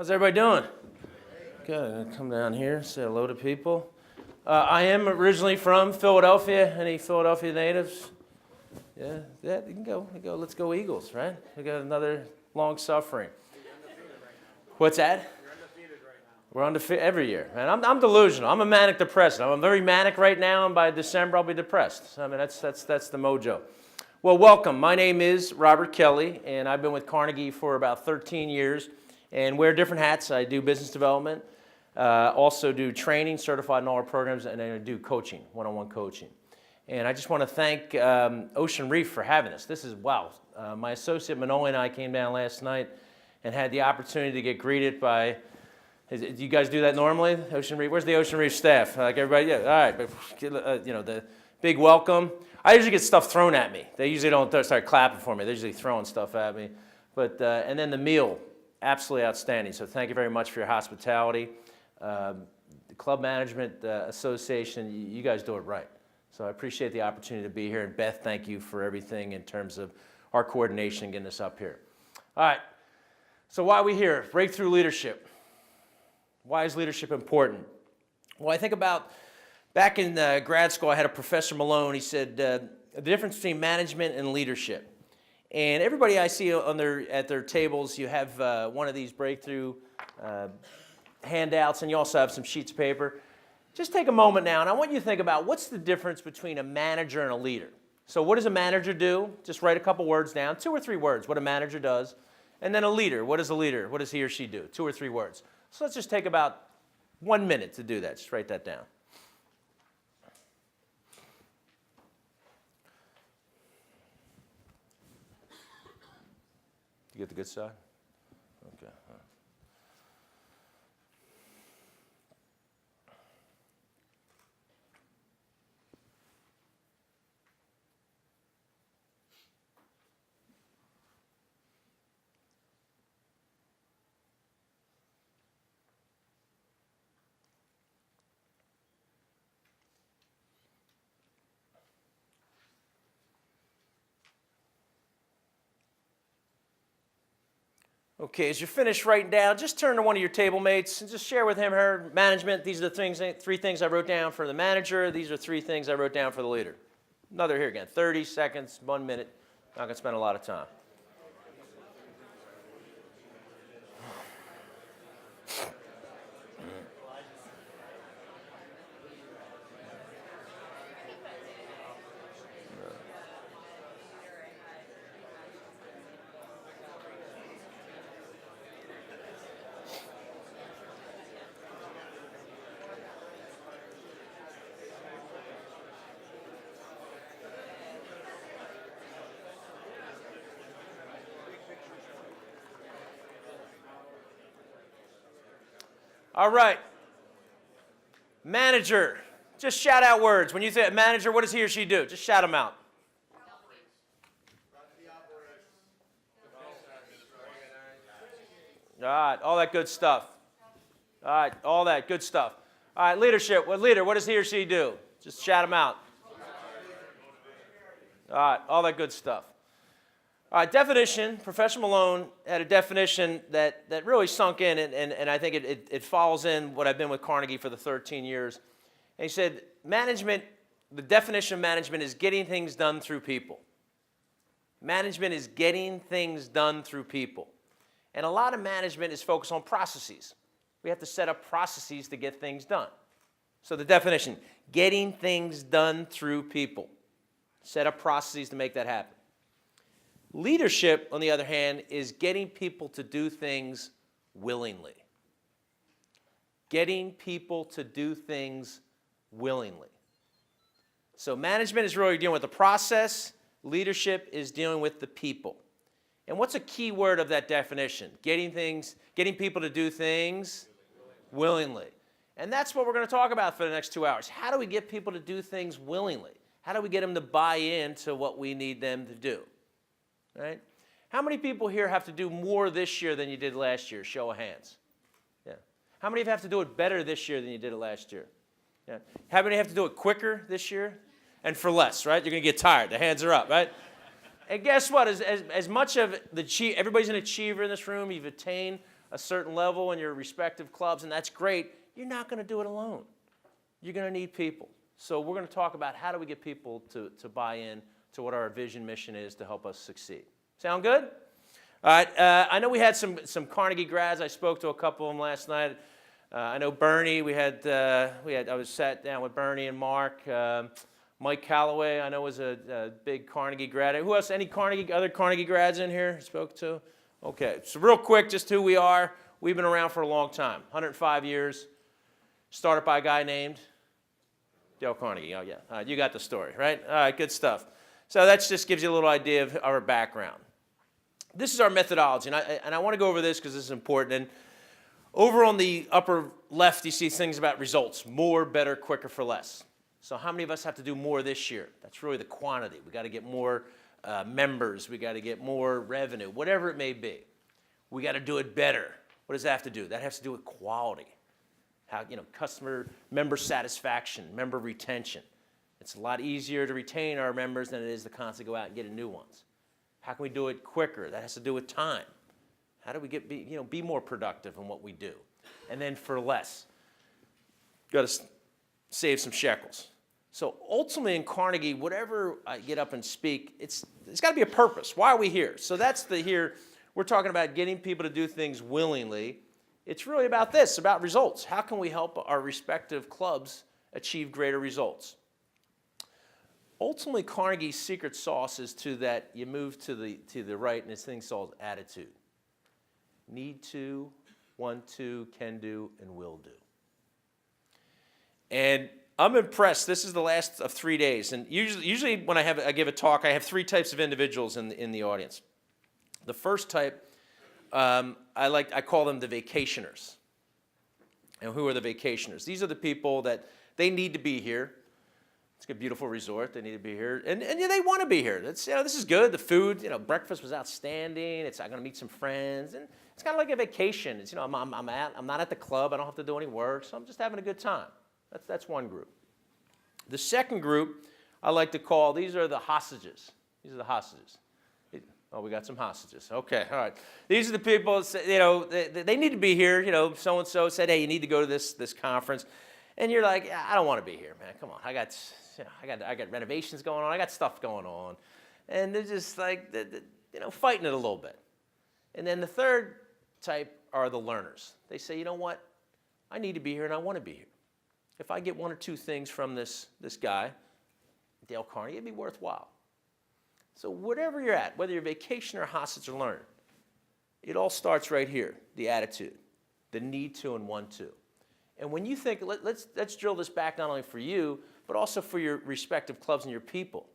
How's everybody doing? Good. I'm gonna come down here, say hello to people. I am originally from Philadelphia. Any Philadelphia natives? Yeah, you can go. Let's go Eagles, right? We got another long suffering. What's that? We're undefeated every year, man. I'm delusional. I'm a manic depressive. I'm very manic right now, and by December I'll be depressed. I mean, that's the mojo. Well, welcome. My name is Robert Kelly, and I've been with Carnegie for about 13 years, and wear different hats. I do business development, also do training, certified in all our programs, and I do coaching, one-on-one coaching. And I just want to thank Ocean Reef for having us. This is wow. My associate Manoli and I came down last night and had the opportunity to get greeted by. Do you guys do that normally? Ocean Reef. Where's the Ocean Reef staff? Like everybody? Yeah. All right. But, the big welcome. I usually get stuff thrown at me. They usually don't start clapping for me. They're usually throwing stuff at me. But and then the meal, absolutely outstanding. So thank you very much for your hospitality. The Club Management Association, you guys do it right. So I appreciate the opportunity to be here. And Beth, thank you for everything in terms of our coordination and getting us up here. All right. So why are we here? Breakthrough leadership. Why is leadership important? Well, I think about back in grad school, I had a Professor Malone. He said the difference between management and leadership. And everybody I see at their tables, you have one of these breakthrough handouts, and you also have some sheets of paper. Just take a moment now, and I want you to think about what's the difference between a manager and a leader. So what does a manager do? Just write a couple words down, 2 or 3 words, what a manager does. And then a leader, what is a leader? What does he or she do? 2 or 3 words. So let's just take about 1 minute to do that. Just write that down. You get the good side? Okay. Okay, as you're finished writing down, just turn to one of your table mates and just share with him her management. These are the 3 things I wrote down for the manager. These are 3 things I wrote down for the leader. Another here again, 30 seconds, 1 minute. Not going to spend a lot of time. All right. Manager. Just shout out words. When you say manager, what does he or she do? Just shout them out. All right, all that good stuff. All right, all that good stuff. All right, leadership. What does he or she do? Just shout them out. All right, all that good stuff. All right, definition. Professor Malone had a definition that really sunk in, and I think it follows in what I've been with Carnegie for the 13 years. And he said, management, the definition of management is getting things done through people. Management is getting things done through people. And a lot of management is focused on processes. We have to set up processes to get things done. So the definition, getting things done through people. Set up processes to make that happen. Leadership, on the other hand, is getting people to do things willingly. Getting people to do things willingly. So management is really dealing with the process. Leadership is dealing with the people. And what's a key word of that definition? Getting people to do things willingly. And that's what we're going to talk about for the next 2 hours. How do we get people to do things willingly? How do we get them to buy into what we need them to do? Right? How many people here have to do more this year than you did last year? Show of hands. Yeah. How many have to do it better this year than you did it last year? Yeah. How many have to do it quicker this year? And for less, right? You're going to get tired. The hands are up, right? And guess what? As much of everybody's an achiever in this room. You've attained a certain level in your respective clubs, and that's great. You're not going to do it alone. You're going to need people. So we're going to talk about how do we get people to buy in to what our vision mission is to help us succeed. Sound good? All right. I know we had some Carnegie grads. I spoke to a couple of them last night. I know Bernie. I was sat down with Bernie and Mark. Mike Calloway, I know, was a big Carnegie grad. Who else? Any other Carnegie grads in here? Spoke to? Okay. So real quick, just who we are. We've been around for a long time, 105 years. Started by a guy named Dale Carnegie. Oh yeah. All right, you got the story, right? All right. Good stuff. So that just gives you a little idea of our background. This is our methodology, and I want to go over this because this is important. And over on the upper left, you see things about results: more, better, quicker, for less. So how many of us have to do more this year? That's really the quantity. We got to get more members. We got to get more revenue, whatever it may be. We got to do it better. What does that have to do? That has to do with quality. How, customer member satisfaction, member retention. It's a lot easier to retain our members than it is to constantly go out and get new ones. How can we do it quicker? That has to do with time. How do we be more productive in what we do? And then for less, got to save some shekels. So ultimately in Carnegie, whatever I get up and speak, it's got to be a purpose. Why are we here? So that's here. We're talking about getting people to do things willingly. It's really about this, about results. How can we help our respective clubs achieve greater results? Ultimately, Carnegie's secret sauce is to that you move to the right, and this thing called attitude. Need to, want to, can do, and will do. And I'm impressed. This is the last of 3 days, and usually when I give a talk, I have 3 types of individuals in the audience. The first type, I call them the vacationers. And who are the vacationers? These are the people that they need to be here. It's a beautiful resort. They need to be here, and they want to be here. This is good. The food, breakfast was outstanding. I'm going to meet some friends, and it's kind of like a vacation. It's I'm not at the club. I don't have to do any work, so I'm just having a good time. That's one group. The second group I like to call, these are the hostages. These are the hostages. Oh, we got some hostages. Okay, all right. These are the people, they need to be here. So-and-so said, hey, you need to go to this conference. And you're like, I don't want to be here, man. Come on. I got renovations going on. I got stuff going on. And they're just like, fighting it a little bit. And then the third type are the learners. They say, you know what? I need to be here and I want to be here. If I get 1 or 2 things from this guy, Dale Carnegie, it'd be worthwhile. So whatever you're at, whether you're vacation or hostage or learner, it all starts right here, the attitude, the need to and want to. And when you think, let's drill this back not only for you, but also for your respective clubs and your people.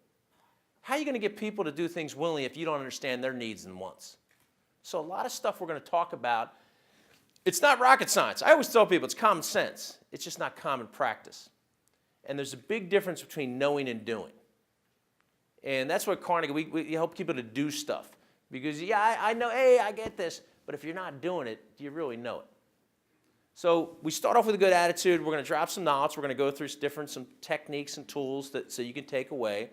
How are you going to get people to do things willingly if you don't understand their needs and wants? So a lot of stuff we're going to talk about, it's not rocket science. I always tell people it's common sense. It's just not common practice. And there's a big difference between knowing and doing. And that's what Carnegie, we help people to do stuff. Because, I know, hey, I get this. But if you're not doing it, do you really know it? So we start off with a good attitude. We're going to drop some knowledge. We're going to go through some techniques and tools so you can take away.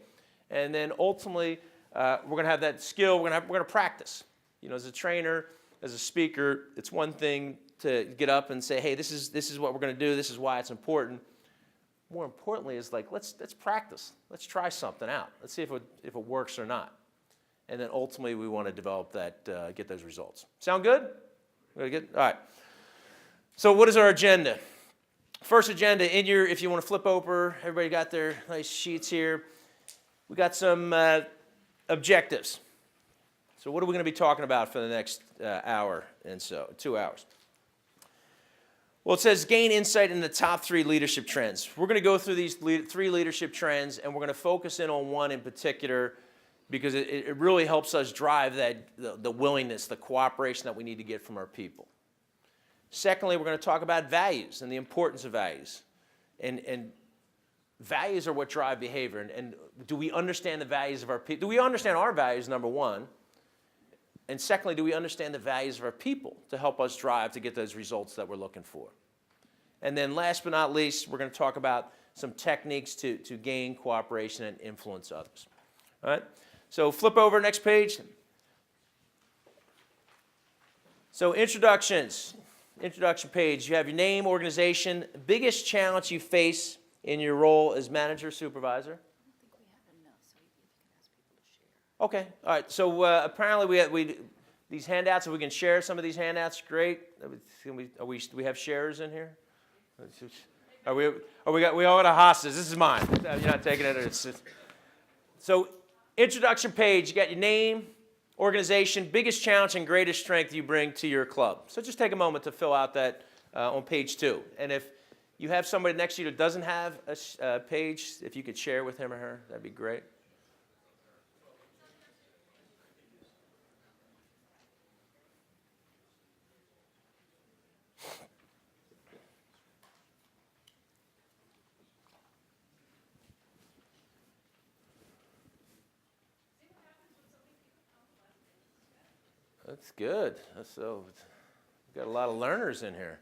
And then ultimately, we're going to have that skill. We're going to practice. As a trainer, as a speaker, it's one thing to get up and say, hey, this is what we're going to do. This is why it's important. More importantly, is like, let's practice. Let's try something out. Let's see if it works or not. And then ultimately, we want to develop that, get those results. Sound good? Really good? All right. So what is our agenda? First agenda, if you want to flip over, everybody got their nice sheets here. We got some objectives. So what are we going to be talking about for the next hour and so, 2 hours? Well, it says gain insight in the top 3 leadership trends. We're going to go through these 3 leadership trends, and we're going to focus in on one in particular because it really helps us drive the willingness, the cooperation that we need to get from our people. Secondly, we're going to talk about values and the importance of values. And values are what drive behavior. And do we understand the values of our people? Do we understand our values, number one? And secondly, do we understand the values of our people to help us drive to get those results that we're looking for? And then last but not least, we're going to talk about some techniques to gain cooperation and influence others. All right? So flip over next page. So introduction page. You have your name, organization, biggest challenge you face in your role as manager, supervisor. Okay, all right. So apparently we these handouts. If we can share some of these handouts, great. Do we have sharers in here? We all got a hostage. This is mine. You're not taking it. So introduction page. You got your name, organization, biggest challenge and greatest strength you bring to your club. So just take a moment to fill out that on page 2. And if you have somebody next to you that doesn't have a page, if you could share with him or her, that'd be great. That's good. So we've got a lot of learners in here.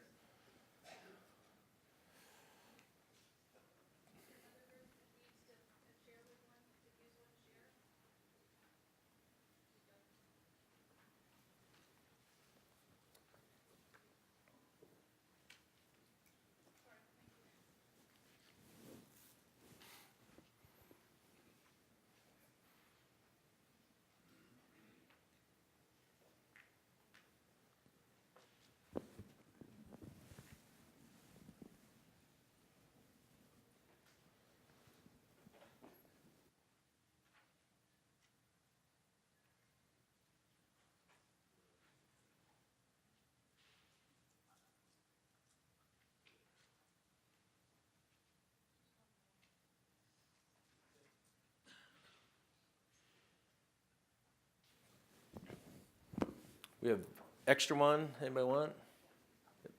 We have extra one. Anybody want?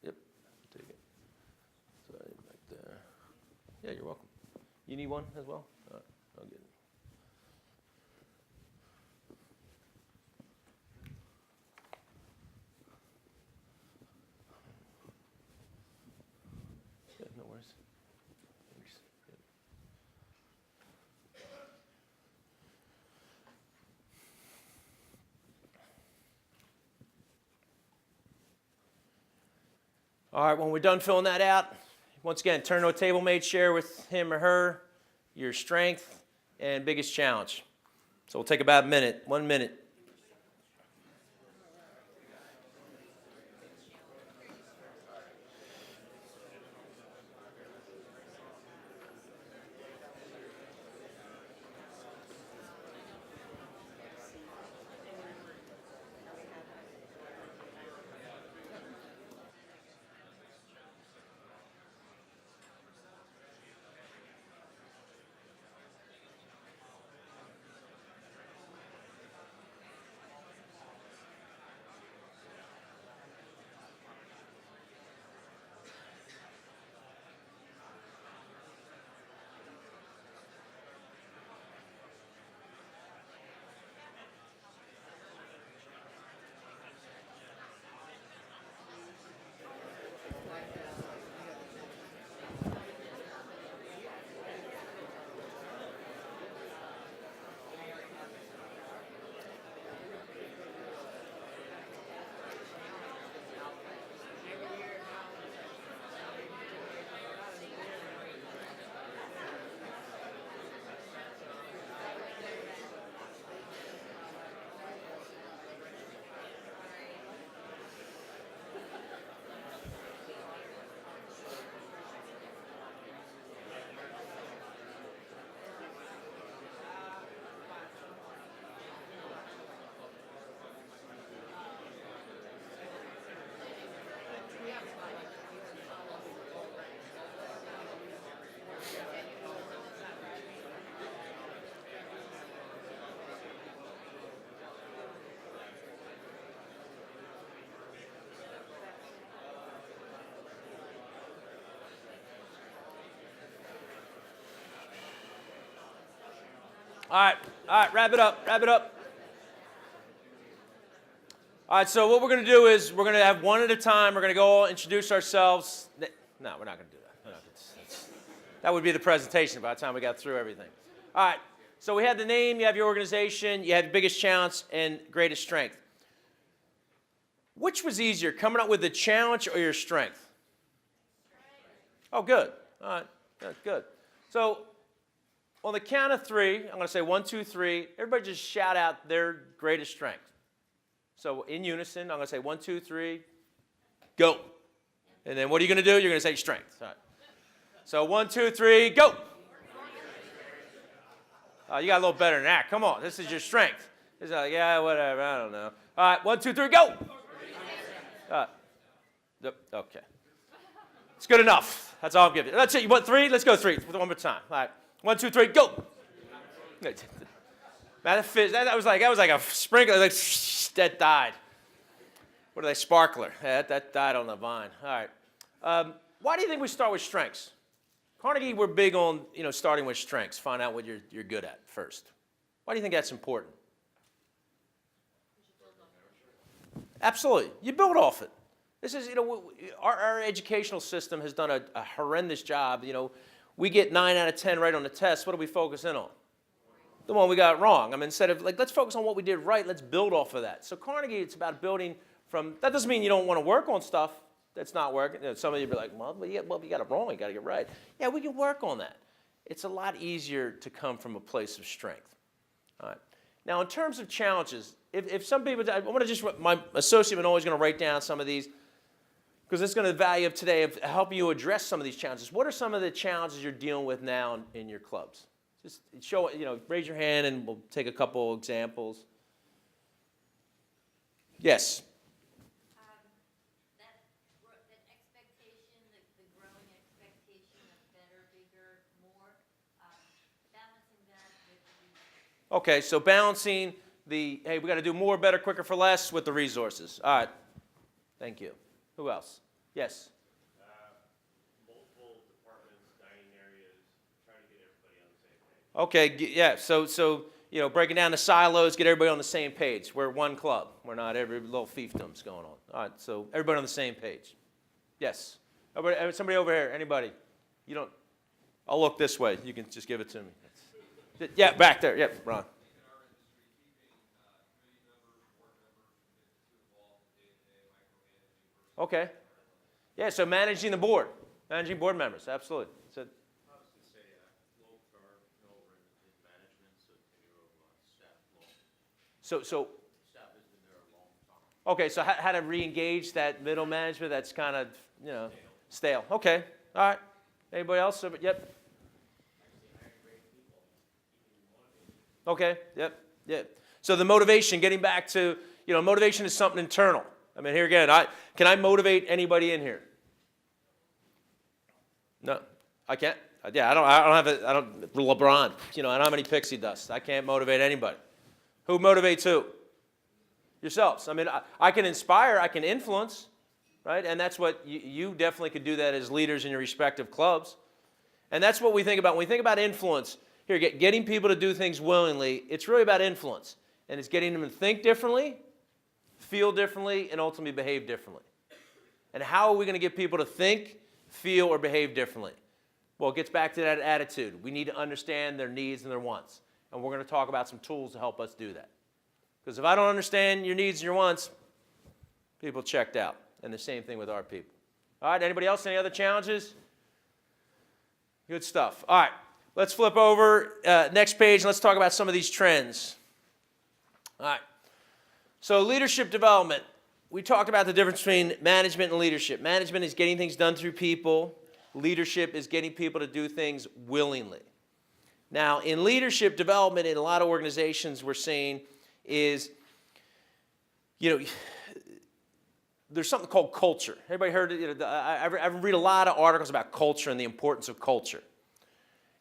Yep. Take it. Sorry, back there. Yeah, you're welcome. You need one as well? All right, I'll get it. Yeah, no worries. Thanks. Yep. All right, when we're done filling that out, once again, turn to a table mate, share with him or her your strength and biggest challenge. So we'll take about a minute, 1 minute. All right, wrap it up. All right, so what we're going to do is we're going to have one at a time. We're going to go introduce ourselves. No, we're not going to do that. That would be the presentation by the time we got through everything. All right, so we have the name, you have your organization, you have your biggest challenge and greatest strength. Which was easier, coming up with a challenge or your strength? Oh, good. All right, good. So on the count of three, I'm going to say 1, 2, 3. Everybody just shout out their greatest strength. So in unison, I'm going to say 1, 2, 3, go. And then what are you going to do? You're going to say strength. All right. So 1, 2, 3, go. You got a little better than that. Come on, this is your strength. It's like, yeah, whatever, I don't know. All right, 1, 2, 3, go. Okay. It's good enough. That's all I'm giving you. That's it. You want 3? Let's go 3. One more time. All right. 1, 2, 3, go. That was like a sprinkler. Like, that died. What are they? Sparkler. Yeah, that died on the vine. All right. Why do you think we start with strengths? Carnegie, we're big on starting with strengths. Find out what you're good at first. Why do you think that's important? Absolutely. You build off it. This is, our educational system has done a horrendous job. We get 9 out of 10 right on the test. What do we focus in on? The one we got wrong. I mean, instead of, let's focus on what we did right, let's build off of that. So Carnegie, it's about building from, that doesn't mean you don't want to work on stuff that's not working. Some of you be like, well, you got it wrong, you got to get right. Yeah, we can work on that. It's a lot easier to come from a place of strength. All right. Now, in terms of challenges, if some people, I want to just, my associate is always going to write down some of these, because it's going to the value of today of helping you address some of these challenges. What are some of the challenges you're dealing with now in your clubs? Just show, raise your hand and we'll take a couple examples. Yes? That expectation, the growing expectation of better, bigger, more, balancing that with the... Okay, so balancing the, hey, we got to do more, better, quicker for less with the resources. All right. Thank you. Who else? Yes? Multiple departments, dining areas, trying to get everybody on the same page. Okay, yeah, so breaking down the silos, get everybody on the same page. We're one club. We're not every little fiefdoms going on. All right, so everybody on the same page. Yes? Somebody over here, anybody? You don't, I'll look this way. You can just give it to me. Yeah, back there. Yep, Ron. Okay. Yeah, so managing the board. Managing board members, absolutely. So, I was going to say low turnover in management, so staff long. So Staff has been there a long time. okay, so how to re-engage that middle management that's kind of, stale. Okay, all right. Anybody else? Yep. Okay, yep. So the motivation, getting back to, motivation is something internal. I mean, here again, can I motivate anybody in here? No, I can't. Yeah, I don't LeBron. I don't have any pixie dust. I can't motivate anybody. Who motivates who? Yourselves. I mean, I can inspire, I can influence, right? And that's what you definitely could do that as leaders in your respective clubs. And that's what we think about. When we think about influence, here, getting people to do things willingly, it's really about influence. And it's getting them to think differently, feel differently, and ultimately behave differently. And how are we going to get people to think, feel, or behave differently? Well, it gets back to that attitude. We need to understand their needs and their wants. And we're going to talk about some tools to help us do that. Because if I don't understand your needs and your wants, people checked out. And the same thing with our people. All right, anybody else? Any other challenges? Good stuff. All right, let's flip over. Next page, and let's talk about some of these trends. All right. So leadership development. We talked about the difference between management and leadership. Management is getting things done through people. Leadership is getting people to do things willingly. Now, in leadership development, in a lot of organizations, we're seeing is, there's something called culture. Everybody heard, I read a lot of articles about culture and the importance of culture.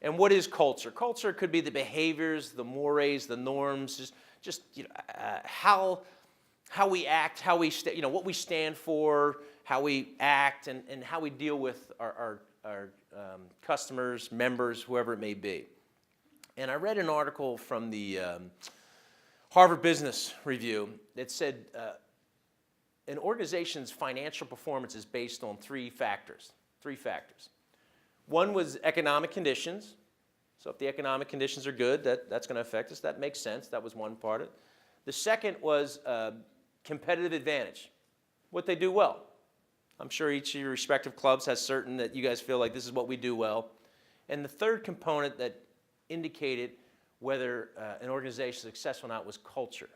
And what is culture? Culture could be the behaviors, the mores, the norms, just how we act, how we what we stand for, how we act, and how we deal with our customers, members, whoever it may be. And I read an article from the Harvard Business Review that said an organization's financial performance is based on three factors. One was economic conditions. So if the economic conditions are good, that's going to affect us. That makes sense. That was one part of it. The second was competitive advantage. what they do well. I'm sure each of your respective clubs has certain that you guys feel like this is what we do well. And the third component that indicated whether an organization is successful or not was culture.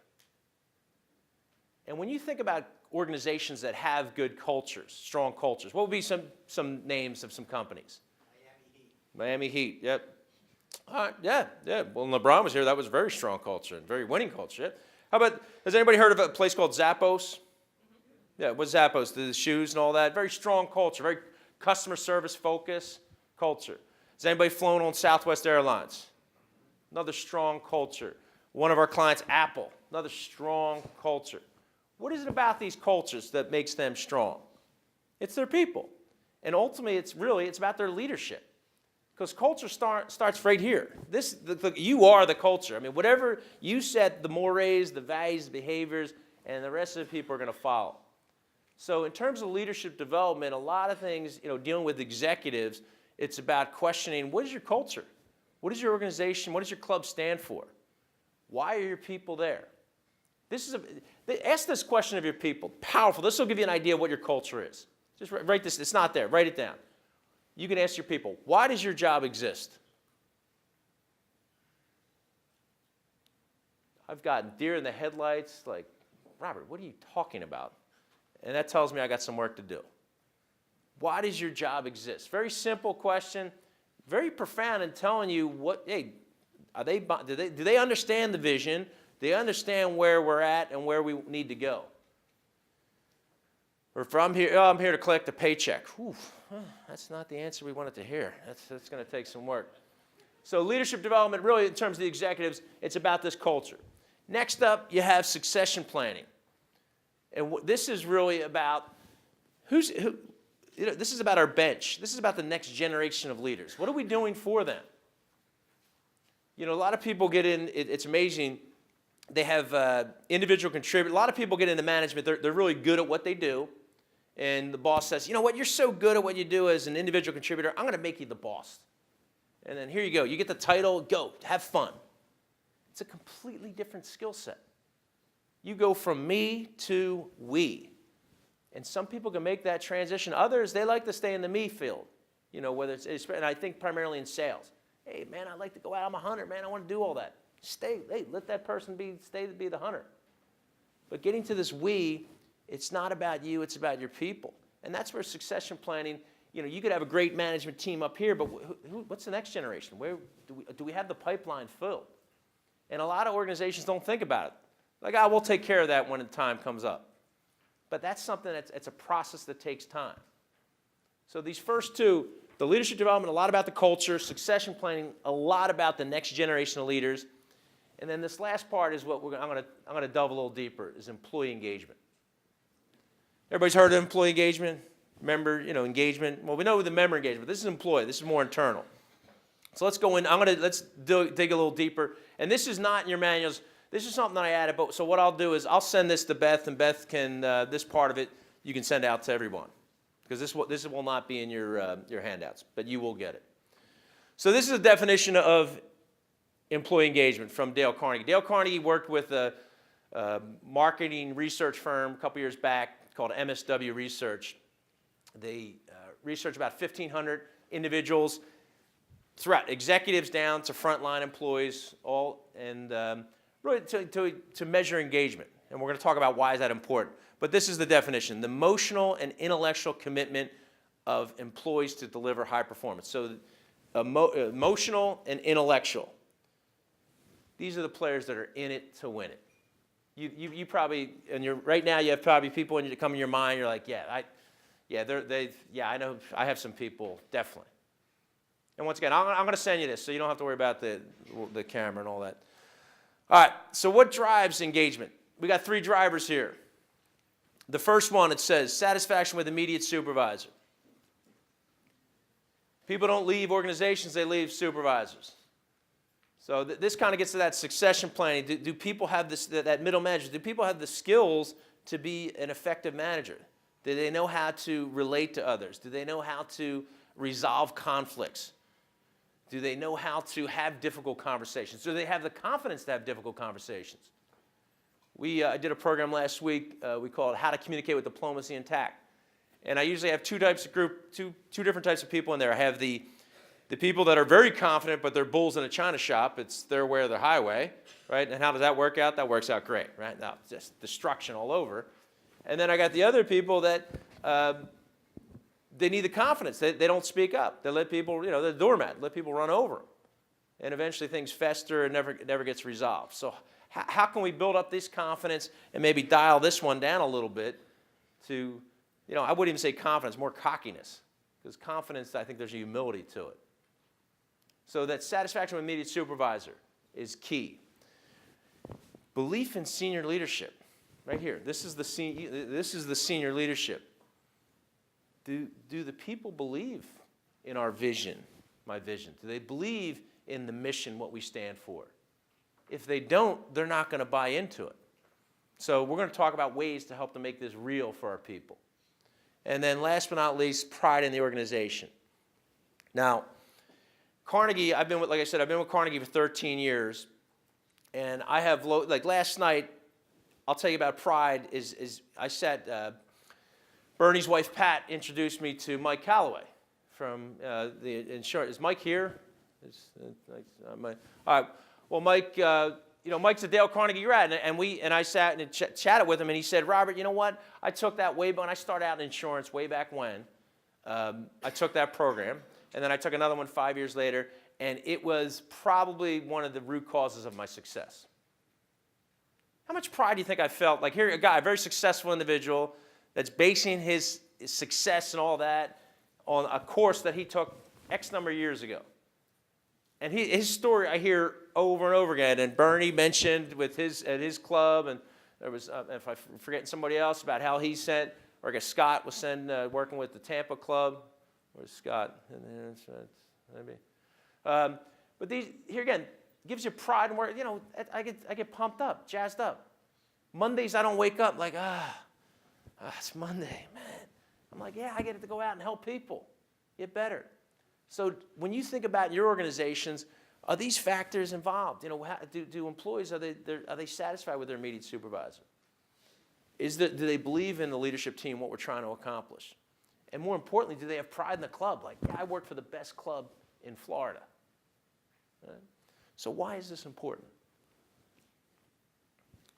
And when you think about organizations that have good cultures, strong cultures, what would be some names of some companies? Miami Heat, yep. All right, yeah. Well, LeBron was here. That was a very strong culture and very winning culture. Yeah. How about, has anybody heard of a place called Zappos? Yeah, what's Zappos? The shoes and all that. Very strong culture, very customer service focused culture. Has anybody flown on Southwest Airlines? Another strong culture. One of our clients, Apple, another strong culture. What is it about these cultures that makes them strong? It's their people. And ultimately, it's about their leadership. Because culture starts right here. You are the culture. I mean, whatever you set, the mores, the values, the behaviors, and the rest of the people are going to follow. So in terms of leadership development, a lot of things, dealing with executives, it's about questioning, what is your culture? What is your organization? What does your club stand for? Why are your people there? Ask this question of your people. Powerful. This will give you an idea of what your culture is. Just write this. It's not there. Write it down. You can ask your people, why does your job exist? I've gotten deer in the headlights, like, Robert, what are you talking about? And that tells me I got some work to do. Why does your job exist? Very simple question, very profound in telling you do they understand the vision? Do they understand where we're at and where we need to go? Or if I'm here to collect a paycheck. Whew, that's not the answer we wanted to hear. That's going to take some work. So leadership development, really, in terms of the executives, it's about this culture. Next up, you have succession planning. And this is really about this is about our bench. This is about the next generation of leaders. What are we doing for them? A lot of people get in, it's amazing. They have individual contributors. A lot of people get into management. They're really good at what they do. And the boss says, you know what, you're so good at what you do as an individual contributor, I'm going to make you the boss. And then here you go. You get the title, go, have fun. It's a completely different skill set. You go from me to we. And some people can make that transition. Others, they like to stay in the me field. Whether it's and I think primarily in sales. Hey, man, I like to go out. I'm a hunter, man. I want to do all that. Let that person be the hunter. But getting to this we, it's not about you, it's about your people. And that's where succession planning, you could have a great management team up here, but what's the next generation? Where do we have the pipeline filled? And a lot of organizations don't think about it. Like, we'll take care of that when the time comes up. But that's something it's a process that takes time. So these first two, the leadership development, a lot about the culture, succession planning, a lot about the next generation of leaders. And then this last part is what I'm going to delve a little deeper, is employee engagement. Everybody's heard of employee engagement, member, engagement. Well, we know the member engagement. This is employee. This is more internal. So let's go in. Let's dig a little deeper. And this is not in your manuals. This is something that I added. But so what I'll do is I'll send this to Beth, and Beth can this part of it you can send out to everyone, because this will not be in your handouts, but you will get it. So this is a definition of employee engagement from Dale Carnegie. Dale Carnegie worked with a marketing research firm a couple years back called MSW Research. They researched about 1,500 individuals throughout, executives down to frontline employees, all, and really to measure engagement. And we're going to talk about why is that important. But this is the definition: the emotional and intellectual commitment of employees to deliver high performance. So emotional and intellectual. These are the players that are in it to win it. You probably, and right now you have probably people that come in your mind. You're like, I know, I have some people, definitely. And once again, I'm going to send you this, so you don't have to worry about the camera and all that. All right, so what drives engagement? We got 3 drivers here. The first one, it says satisfaction with immediate supervisor. People don't leave organizations, they leave supervisors. So this kind of gets to that succession planning. Do people have that middle manager? Do people have the skills to be an effective manager? Do they know how to relate to others? Do they know how to resolve conflicts? Do they know how to have difficult conversations? Do they have the confidence to have difficult conversations? I did a program last week. We call it How to Communicate with Diplomacy and Tact. And I usually have two different types of people in there. I have the people that are very confident, but they're bulls in a china shop. It's their way or their highway, right? And how does that work out? That works out great, right? Now, just destruction all over. And then I got the other people that they need the confidence. They don't speak up. They let people, they're the doormat, let people run over them. And eventually things fester and never gets resolved. So how can we build up this confidence and maybe dial this one down a little bit to, I wouldn't even say confidence, more cockiness. Because confidence, I think there's a humility to it. So that satisfaction with immediate supervisor is key. Belief in senior leadership. Right here. This is the senior leadership. Do the people believe in our vision, my vision? Do they believe in the mission, what we stand for? If they don't, they're not going to buy into it. So we're going to talk about ways to help to make this real for our people. And then last but not least, pride in the organization. Now, Carnegie, like I said, I've been with Carnegie for 13 years. And I have, like last night, I'll tell you about pride I sat, Bernie's wife, Pat, introduced me to Mike Calloway from the insurance. Is Mike here? All right. Well, Mike, Mike's a Dale Carnegie grad, and I sat and chatted with him, and he said, Robert, you know what? I took that when I started out in insurance way back when. I took that program, and then I took another one 5 years later, and it was probably one of the root causes of my success. How much pride do you think I felt? Like here, a very successful individual that's basing his success and all that on a course that he took X number of years ago. And his story I hear over and over again. And Bernie mentioned at his club, and there was, if I'm forgetting somebody else, about how he sent, or I guess Scott was working with the Tampa club. Where's Scott? Maybe. But here again, gives you pride and work. I get pumped up, jazzed up. Mondays I don't wake up like, it's Monday, man. I'm like, yeah, I get to go out and help people get better. So when you think about your organizations, are these factors involved? Do employees, are they satisfied with their immediate supervisor? Do they believe in the leadership team, what we're trying to accomplish? And more importantly, do they have pride in the club? Like, yeah, I work for the best club in Florida. Right? So why is this important?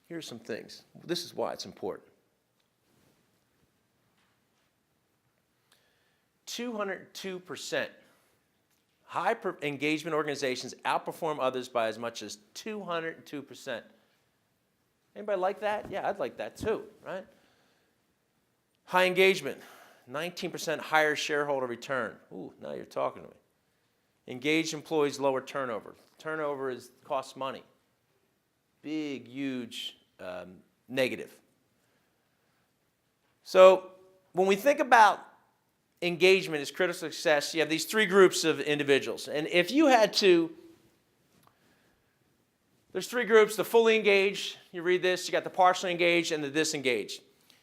Here are some things. This is why it's important. 202%. High engagement organizations outperform others by as much as 202%. Anybody like that? Yeah, I'd like that too, right? High engagement, 19% higher shareholder return. Ooh, now you're talking to me. Engaged employees lower turnover. Turnover costs money. Big, huge negative. So when we think about engagement as critical success, you have these three groups of individuals. And if you had to, there's three groups: the fully engaged, you read this, you got the partially engaged and the disengaged.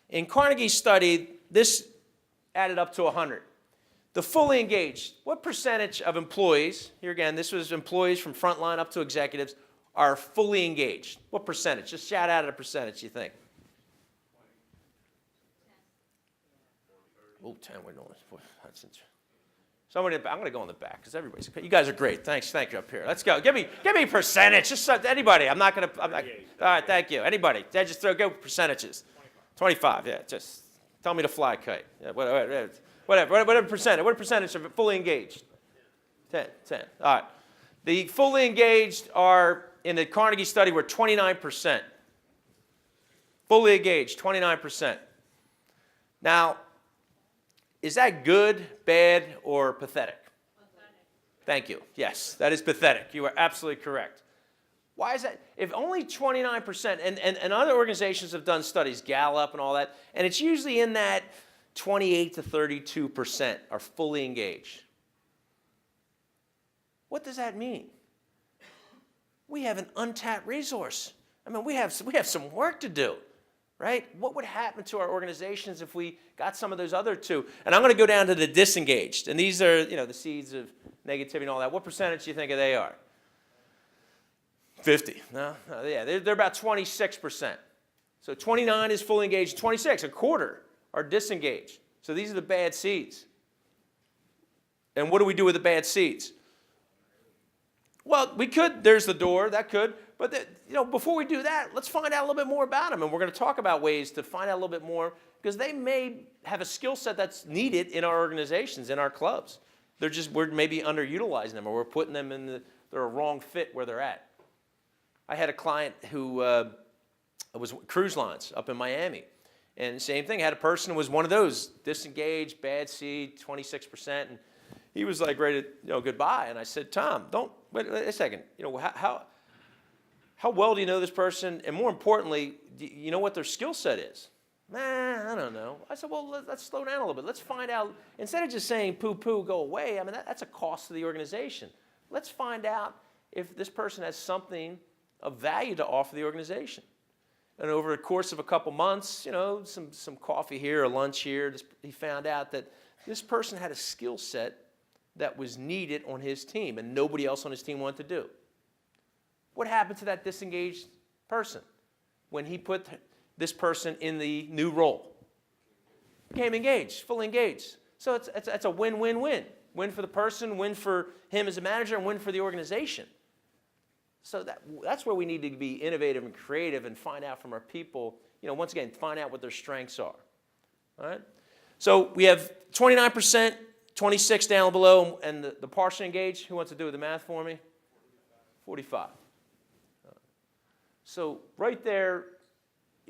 In Carnegie's study, this added up to 100. The fully engaged, what percentage of employees, here again, this was employees from frontline up to executives, are fully engaged? What percentage? Just shout out a percentage, you think. Oh, 10, we're doing this. Somebody, I'm going to go in the back because you guys are great. Thank you up here. Let's go. Give me a percentage. Just anybody. All right, thank you. Anybody. Just go percentages. 25, yeah. Just tell me to fly kite. Yeah, whatever percentage. What percentage of it fully engaged? 10. All right. The fully engaged are, in the Carnegie study, were 29%. Fully engaged, 29%. Now, is that good, bad, or pathetic? Pathetic. Thank you. Yes, that is pathetic. You are absolutely correct. Why is that? If only 29%, and other organizations have done studies, Gallup and all that, and it's usually in that 28 to 32% are fully engaged. What does that mean? We have an untapped resource. I mean, we have some work to do. Right? What would happen to our organizations if we got some of those other two? And I'm going to go down to the disengaged. And these are, the seeds of negativity and all that. What percentage do you think they are? 50. No, yeah, they're about 26%. So 29 is fully engaged. 26, a quarter, are disengaged. So these are the bad seeds. And what do we do with the bad seeds? Well, we could, there's the door, that could, but before we do that, let's find out a little bit more about them. And we're going to talk about ways to find out a little bit more, because they may have a skill set that's needed in our organizations, in our clubs. We're maybe underutilizing them, or we're putting them they're a wrong fit where they're at. I had a client who was cruise lines up in Miami. And same thing, had a person who was one of those, disengaged, bad seed, 26%, and he was like ready to, goodbye. And I said, Tom, wait a second. How well do you know this person? And more importantly, do you know what their skill set is? I don't know. I said, well, let's slow down a little bit. Let's find out. Instead of just saying poo-poo, go away, I mean, that's a cost to the organization. Let's find out if this person has something of value to offer the organization. And over the course of a couple months, some coffee here, a lunch here, he found out that this person had a skill set that was needed on his team and nobody else on his team wanted to do. What happened to that disengaged person when he put this person in the new role? Became engaged, fully engaged. So it's a win-win-win. Win for the person, win for him as a manager, and win for the organization. So that's where we need to be innovative and creative and find out from our people, once again, find out what their strengths are. All right? So we have 29%, 26 down below, and the partially engaged. Who wants to do the math for me? 45. So right there,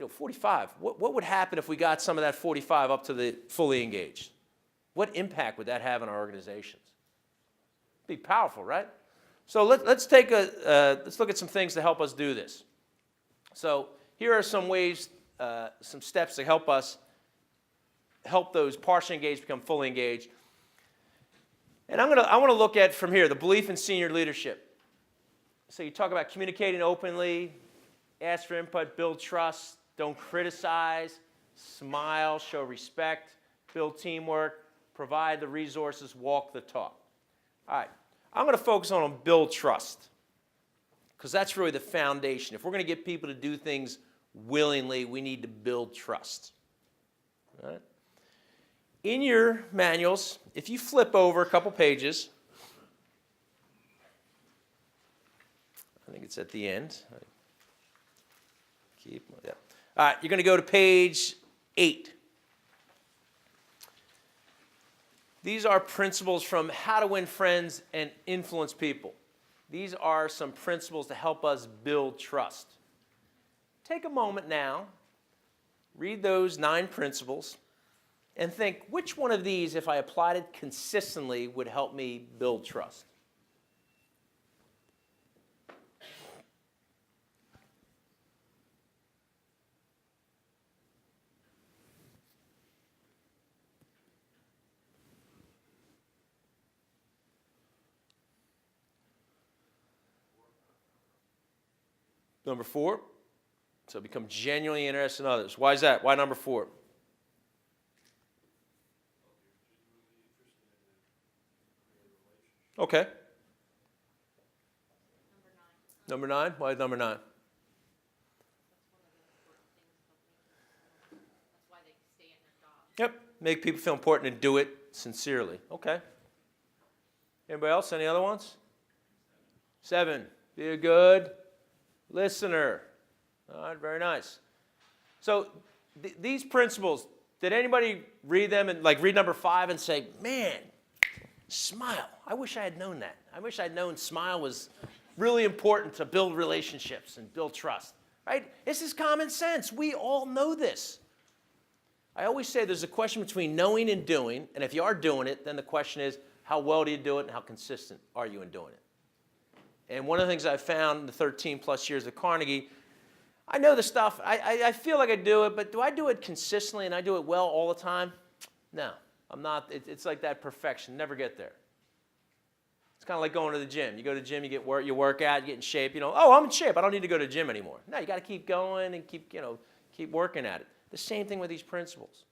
45. What would happen if we got some of that 45 up to the fully engaged? What impact would that have on our organizations? Be powerful, right? So let's look at some things to help us do this. So here are some ways, some steps to help us help those partially engaged become fully engaged. And I want to look at from here the belief in senior leadership. So you talk about communicating openly, ask for input, build trust, don't criticize, smile, show respect, build teamwork, provide the resources, walk the talk. All right, I'm going to focus on build trust because that's really the foundation. If we're going to get people to do things willingly, we need to build trust. All right? In your manuals, if you flip over a couple pages, I think it's at the end. Yeah. All right, you're going to go to page 8. These are principles from How to Win Friends and Influence People. These are some principles to help us build trust. Take a moment now, read those 9 principles, and think which one of these, if I applied it consistently, would help me build trust. Number 4, so become genuinely interested in others. Why is that? Why number 4? Okay. Number 9. Why is number 9? That's one of the important things. That's why they stay in their job. Yep. Make people feel important and do it sincerely. Okay. Anybody else? Any other ones? 7. Be a good listener. All right, very nice. So these principles, did anybody read them and read number 5 and say, man, smile. I wish I had known that. I wish I'd known smile was really important to build relationships and build trust. Right? This is common sense. We all know this. I always say there's a question between knowing and doing, and if you are doing it, then the question is, how well do you do it and how consistent are you in doing it? And one of the things I've found in the 13 plus years at Carnegie, I know the stuff, I feel like I do it, but do I do it consistently and I do it well all the time? No, I'm not. It's like that perfection, never get there. It's kind of like going to the gym. You go to the gym, you work out, you get in shape, oh, I'm in shape, I don't need to go to the gym anymore. No, you got to keep going and keep working at it. The same thing with these principles.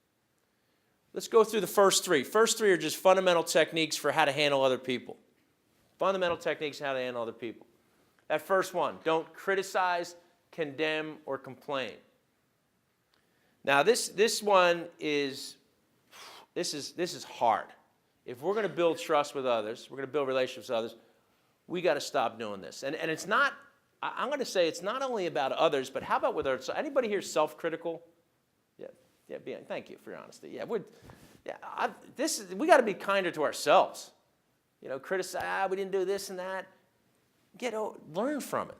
Let's go through the first 3. First 3 are just fundamental techniques for how to handle other people. Fundamental techniques on how to handle other people. That first one, don't criticize, condemn, or complain. Now this one is hard. If we're going to build trust with others, we're going to build relationships with others, we got to stop doing this. And it's not, I'm going to say it's not only about others, but how about with others? Anybody here self-critical? Yeah, thank you for your honesty. Yeah, we got to be kinder to ourselves. You know, criticize, we didn't do this and that. Learn from it.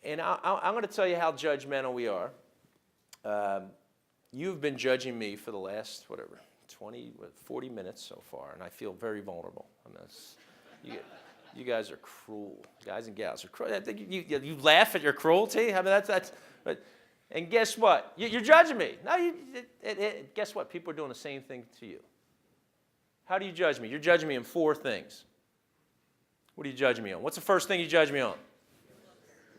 And I'm going to tell you how judgmental we are. You've been judging me for the last, 40 minutes so far, and I feel very vulnerable. You guys are cruel. Guys and gals are cruel. You laugh at your cruelty? I mean, and guess what? You're judging me. No, guess what? People are doing the same thing to you. How do you judge me? You're judging me on 4 things. What are you judging me on? What's the first thing you judge me on?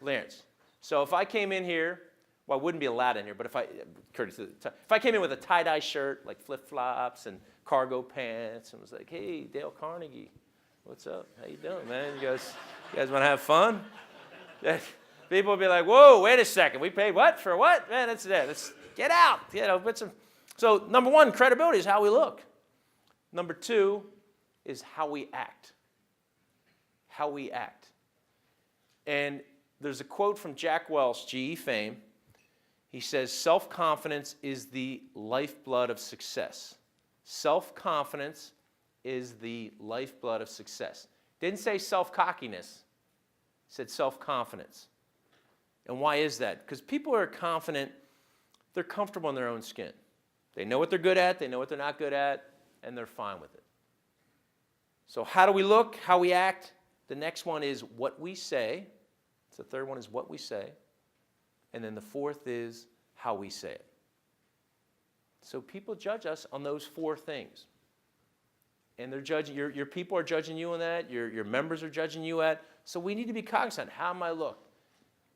Appearance. So if I came in here, well, I wouldn't be allowed in here, but if I came in with a tie-dye shirt, like flip-flops and cargo pants, and was like, hey, Dale Carnegie, what's up? How you doing, man? You guys want to have fun? People would be like, whoa, wait a second. We paid what? For what? Man, let's get out. So number 1, credibility is how we look. Number 2 is how we act. How we act. And there's a quote from Jack Welch, GE fame. He says, self-confidence is the lifeblood of success. Self-confidence is the lifeblood of success. Didn't say self-cockiness. Said self-confidence. And why is that? Because people who are confident, they're comfortable in their own skin. They know what they're good at, they know what they're not good at, and they're fine with it. So how do we look? How we act? The next one is what we say. The third one is what we say. And then the 4th is how we say it. So people judge us on those 4 things. And they're judging, your people are judging you on that, your members are judging you at. So we need to be cognizant. How am I look?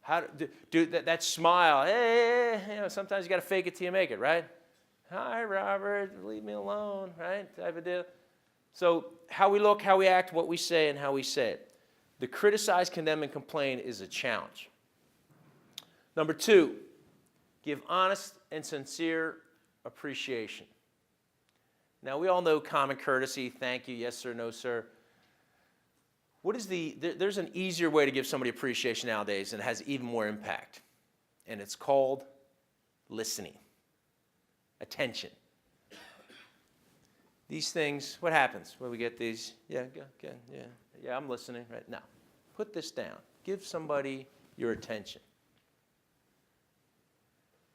How do that smile, hey, sometimes you got to fake it till you make it, right? Hi, Robert, leave me alone, right? Type of deal. So how we look, how we act, what we say, and how we say it. The criticize, condemn, and complain is a challenge. Number 2, give honest and sincere appreciation. Now, we all know common courtesy, thank you, yes sir, no sir. There's an easier way to give somebody appreciation nowadays, and it has even more impact. And it's called listening, attention. These things, what happens when we get these? Yeah, good, yeah, I'm listening, right? Now, put this down. Give somebody your attention.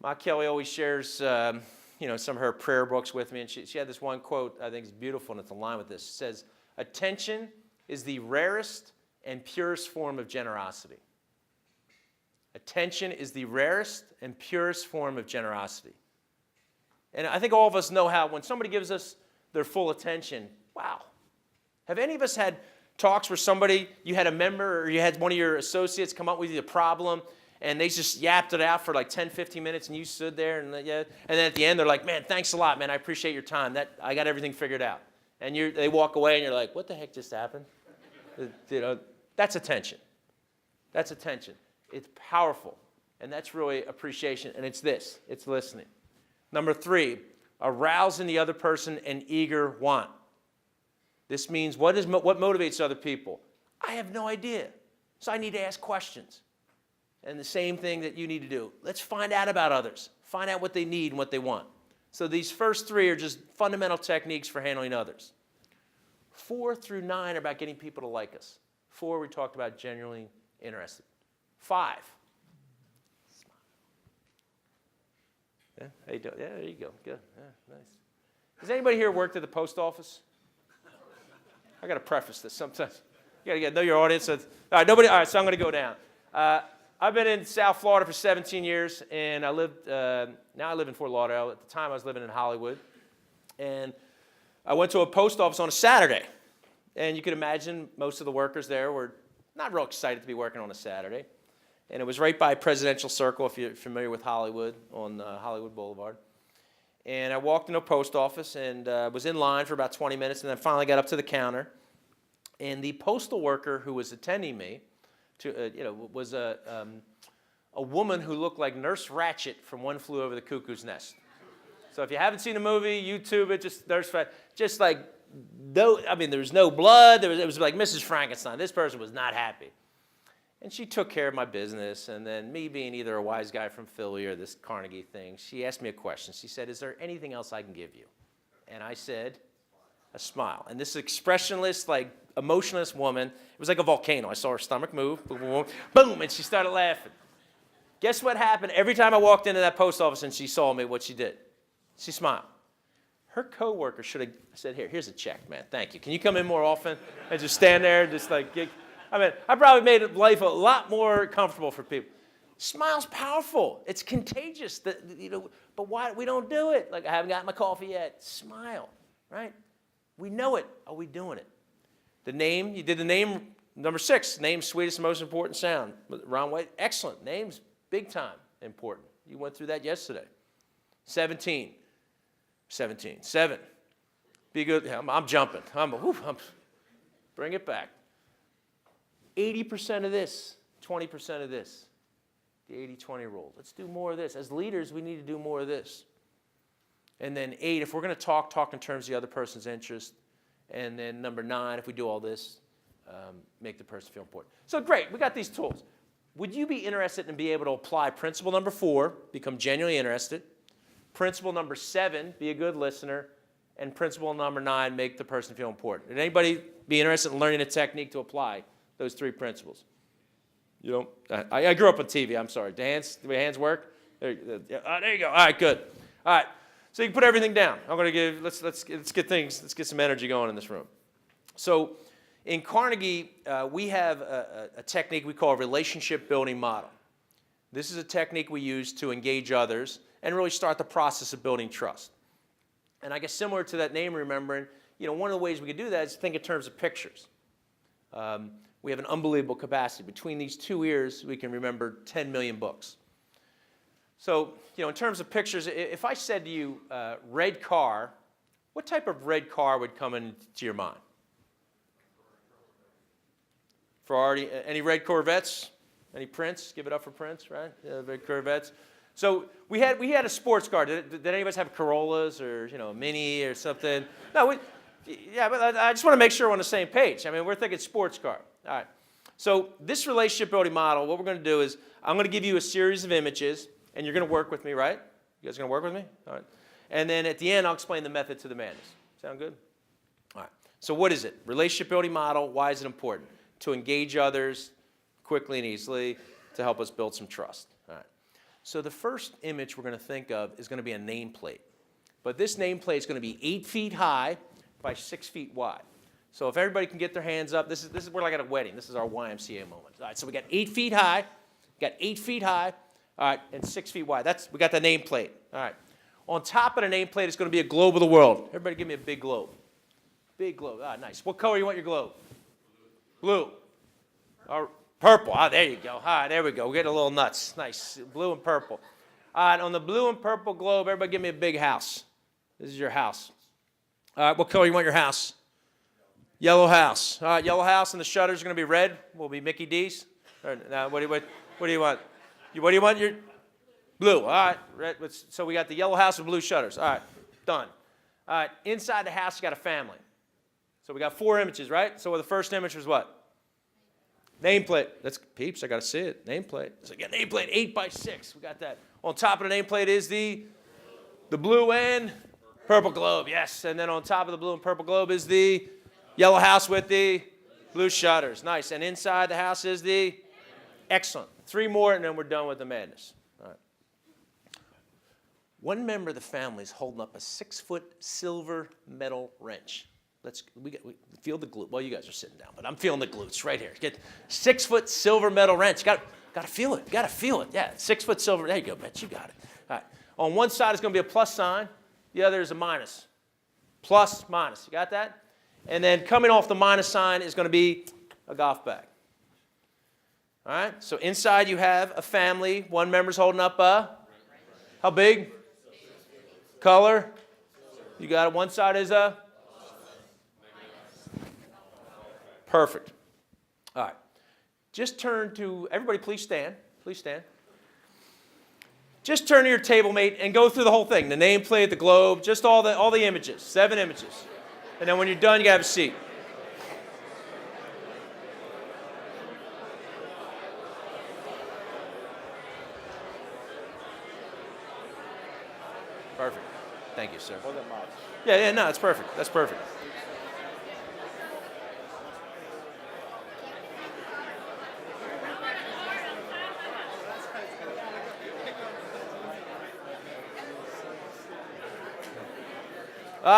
Ma Kelly always shares, some of her prayer books with me, and she had this one quote I think is beautiful, and it's aligned with this. It says, attention is the rarest and purest form of generosity. Attention is the rarest and purest form of generosity. And I think all of us know how when somebody gives us their full attention, wow. Have any of us had talks where you had a member or you had one of your associates come up with you a problem, and they just yapped it out for like 10, 15 minutes, and you stood there, and then at the end, they're like, man, thanks a lot, man, I appreciate your time. I got everything figured out. And they walk away, and you're like, what the heck just happened? That's attention. That's attention. It's powerful, and that's really appreciation, and it's listening. Number 3, arouse in the other person an eager want. This means what motivates other people? I have no idea, so I need to ask questions. And the same thing that you need to do. Let's find out about others. Find out what they need and what they want. So these first 3 are just fundamental techniques for handling others. 4 through 9 are about getting people to like us. 4, we talked about genuinely interested. 5. Smile. Yeah, how you doing? Yeah, there you go. Good. Yeah, nice. Has anybody here worked at the post office? I got to preface this sometimes. You got to know your audience. All right, nobody. All right, so I'm going to go down. I've been in South Florida for 17 years, and now I live in Fort Lauderdale. At the time, I was living in Hollywood, and I went to a post office on a Saturday, and you could imagine most of the workers there were not real excited to be working on a Saturday, and it was right by Presidential Circle, if you're familiar with Hollywood, on Hollywood Boulevard. And I walked into a post office and was in line for about 20 minutes, and then finally got up to the counter, and the postal worker who was attending me was a a woman who looked like Nurse Ratched from One Flew Over the Cuckoo's Nest. So if you haven't seen the movie, YouTube it, just Nurse Ratched, just like, no, I mean, there was no blood. It was like Mrs. Frankenstein. This person was not happy. And she took care of my business, and then me being either a wise guy from Philly or this Carnegie thing, she asked me a question. She said, is there anything else I can give you? And I said, a smile. And this expressionless, like emotionless woman, it was like a volcano. I saw her stomach move, boom, boom, boom, boom, and she started laughing. Guess what happened? Every time I walked into that post office and she saw me, what she did? She smiled. Her coworker should have said, here's a check, man. Thank you. Can you come in more often? And just stand there and just like, I mean, I probably made life a lot more comfortable for people. Smile's powerful. It's contagious. But why we don't do it? Like, I haven't gotten my coffee yet. Smile, right? We know it. Are we doing it? The name, you did the name, number 6, name sweetest and most important sound. Ron White, excellent. Name's big time important. You went through that yesterday. 17. 7. Be good. I'm jumping. Bring it back. 80% of this, 20% of this. The 80-20 rule. Let's do more of this. As leaders, we need to do more of this. And then 8, if we're going to talk in terms of the other person's interest. And then number 9, if we do all this, make the person feel important. So great, we got these tools. Would you be interested in being able to apply principle number 4, become genuinely interested, principle number 7, be a good listener, and principle number 9, make the person feel important? Would anybody be interested in learning a technique to apply those 3 principles? You don't? I grew up on TV. I'm sorry. The way hands work? There you go. All right, good. All right. So you can put everything down. I'm going to give. Let's get some energy going in this room. So, in Carnegie, we have a technique we call a relationship building model. This is a technique we use to engage others and really start the process of building trust. And I guess similar to that name remembering, one of the ways we could do that is think in terms of pictures. We have an unbelievable capacity. Between these 2 ears, we can remember 10 million books. So, in terms of pictures, if I said to you, red car, what type of red car would come into your mind? Ferrari, any red Corvettes? Any Prince? Give it up for Prince, right? Yeah, red Corvettes. So we had a sports car. Did any of us have Corollas or, a Mini or something? No, but I just want to make sure we're on the same page. I mean, we're thinking sports car. All right. So this relationship building model, what we're going to do is I'm going to give you a series of images, and you're going to work with me, right? You guys going to work with me? All right. And then at the end, I'll explain the method to the madness. Sound good? All right. So what is it? Relationship building model, why is it important? To engage others quickly and easily to help us build some trust. All right. So the first image we're going to think of is going to be a nameplate. But this nameplate is going to be 8 feet high by 6 feet wide. So if everybody can get their hands up, this is we're like at a wedding. This is our YMCA moment. All right, so we got 8 feet high, all right, and 6 feet wide. We got the nameplate. All right. On top of the nameplate is going to be a globe of the world. Everybody give me a big globe. Big globe. Ah, nice. What color you want your globe? Blue. Purple. Ah, there you go. All right, there we go. We're getting a little nuts. Nice. Blue and purple. All right, on the blue and purple globe, everybody give me a big house. This is your house. All right, what color you want your house? Yellow house. All right, yellow house, and the shutters are going to be red. Will be Mickey D's. Now, what do you want? What do you want? Your blue. All right. Red. So we got the yellow house with blue shutters. All right, done. All right, inside the house, you got a family. So we got 4 images, right? So the first image was what? Nameplate. That's peeps. I got to see it. Nameplate. So we got nameplate 8 by 6. We got that. On top of the nameplate is the blue and purple globe. Yes. And then on top of the blue and purple globe is the yellow house with the blue shutters. Nice. And inside the house is the excellent. 3 more, and then we're done with the madness. All right. One member of the family is holding up a 6-foot silver metal wrench. We feel the glute. Well, you guys are sitting down, but I'm feeling the glutes right here. Get 6-foot silver metal wrench. Got to feel it. Got to feel it. Yeah, 6-foot silver. There you go, Bet. You got it. All right. On one side is going to be a plus sign. The other is a minus. Plus, minus. You got that? And then coming off the minus sign is going to be a golf bag. All right. So inside you have a family. One member's holding up how big? Color. You got it. One side is a. Perfect. All right. Just turn to, everybody please stand. Please stand. just turn to your table mate and go through the whole thing. The nameplate, the globe, just all the images, 7 images. And then when you're done, you gotta have a seat. Perfect. Thank you, sir. Yeah, no, it's perfect. That's perfect.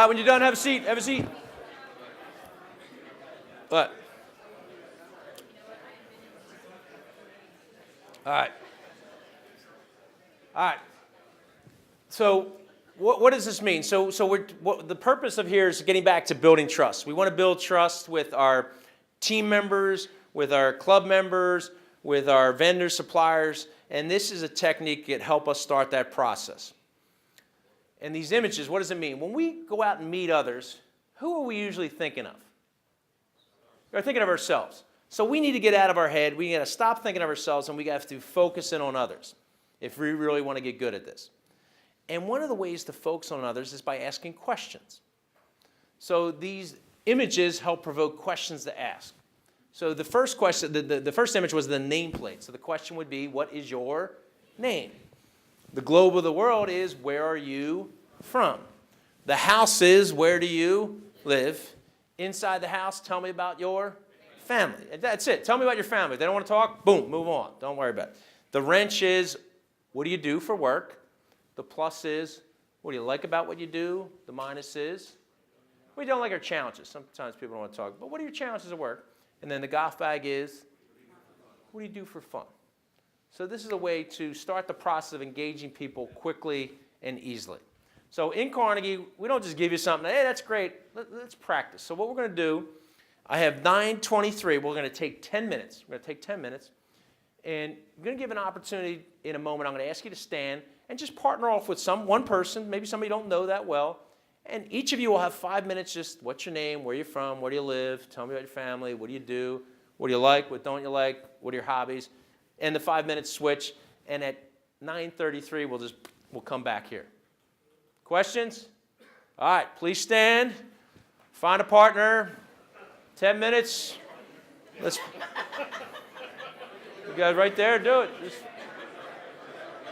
When you're done, have a seat. Have a seat. What? All right. All right. So what does this mean? So the purpose of here is getting back to building trust. We want to build trust with our team members, with our club members, with our vendors, suppliers, and this is a technique that help us start that process. And these images, what does it mean? When we go out and meet others, who are we usually thinking of? We're thinking of ourselves. So we need to get out of our head. We got to stop thinking of ourselves, and we have to focus in on others if we really want to get good at this. And one of the ways to focus on others is by asking questions. So these images help provoke questions to ask. So the first question, the first image was the nameplate. So the question would be, what is your name? The globe of the world is, where are you from? The house is, where do you live? Inside the house, tell me about your family. That's it. Tell me about your family. If they don't want to talk, boom, move on. Don't worry about it. The wrench is, what do you do for work? The plus is, what do you like about what you do? The minus is, we don't like our challenges. Sometimes people don't want to talk, but what are your challenges at work? And then the golf bag is, what do you do for fun? So this is a way to start the process of engaging people quickly and easily. So in Carnegie, we don't just give you something, hey, that's great, let's practice. So what we're going to do, I have 9:23, we're going to take 10 minutes. We're going to take 10 minutes, and I'm going to give an opportunity in a moment. I'm going to ask you to stand and just partner off with one person, maybe somebody you don't know that well, and each of you will have 5 minutes, just what's your name, where you're from, where do you live, tell me about your family, what do you do, what do you like, what don't you like, what are your hobbies, and the 5 minutes switch, and at 9:33, we'll come back here. Questions? All right, please stand, find a partner, 10 minutes, you guys right there, do it.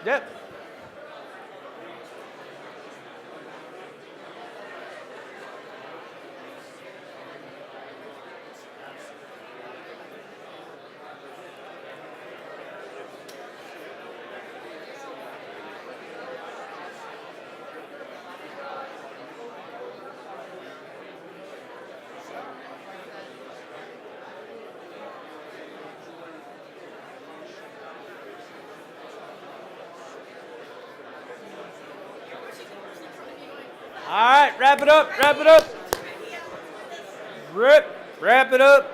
Yep. All right, wrap it up, wrap it up. Wrap it up.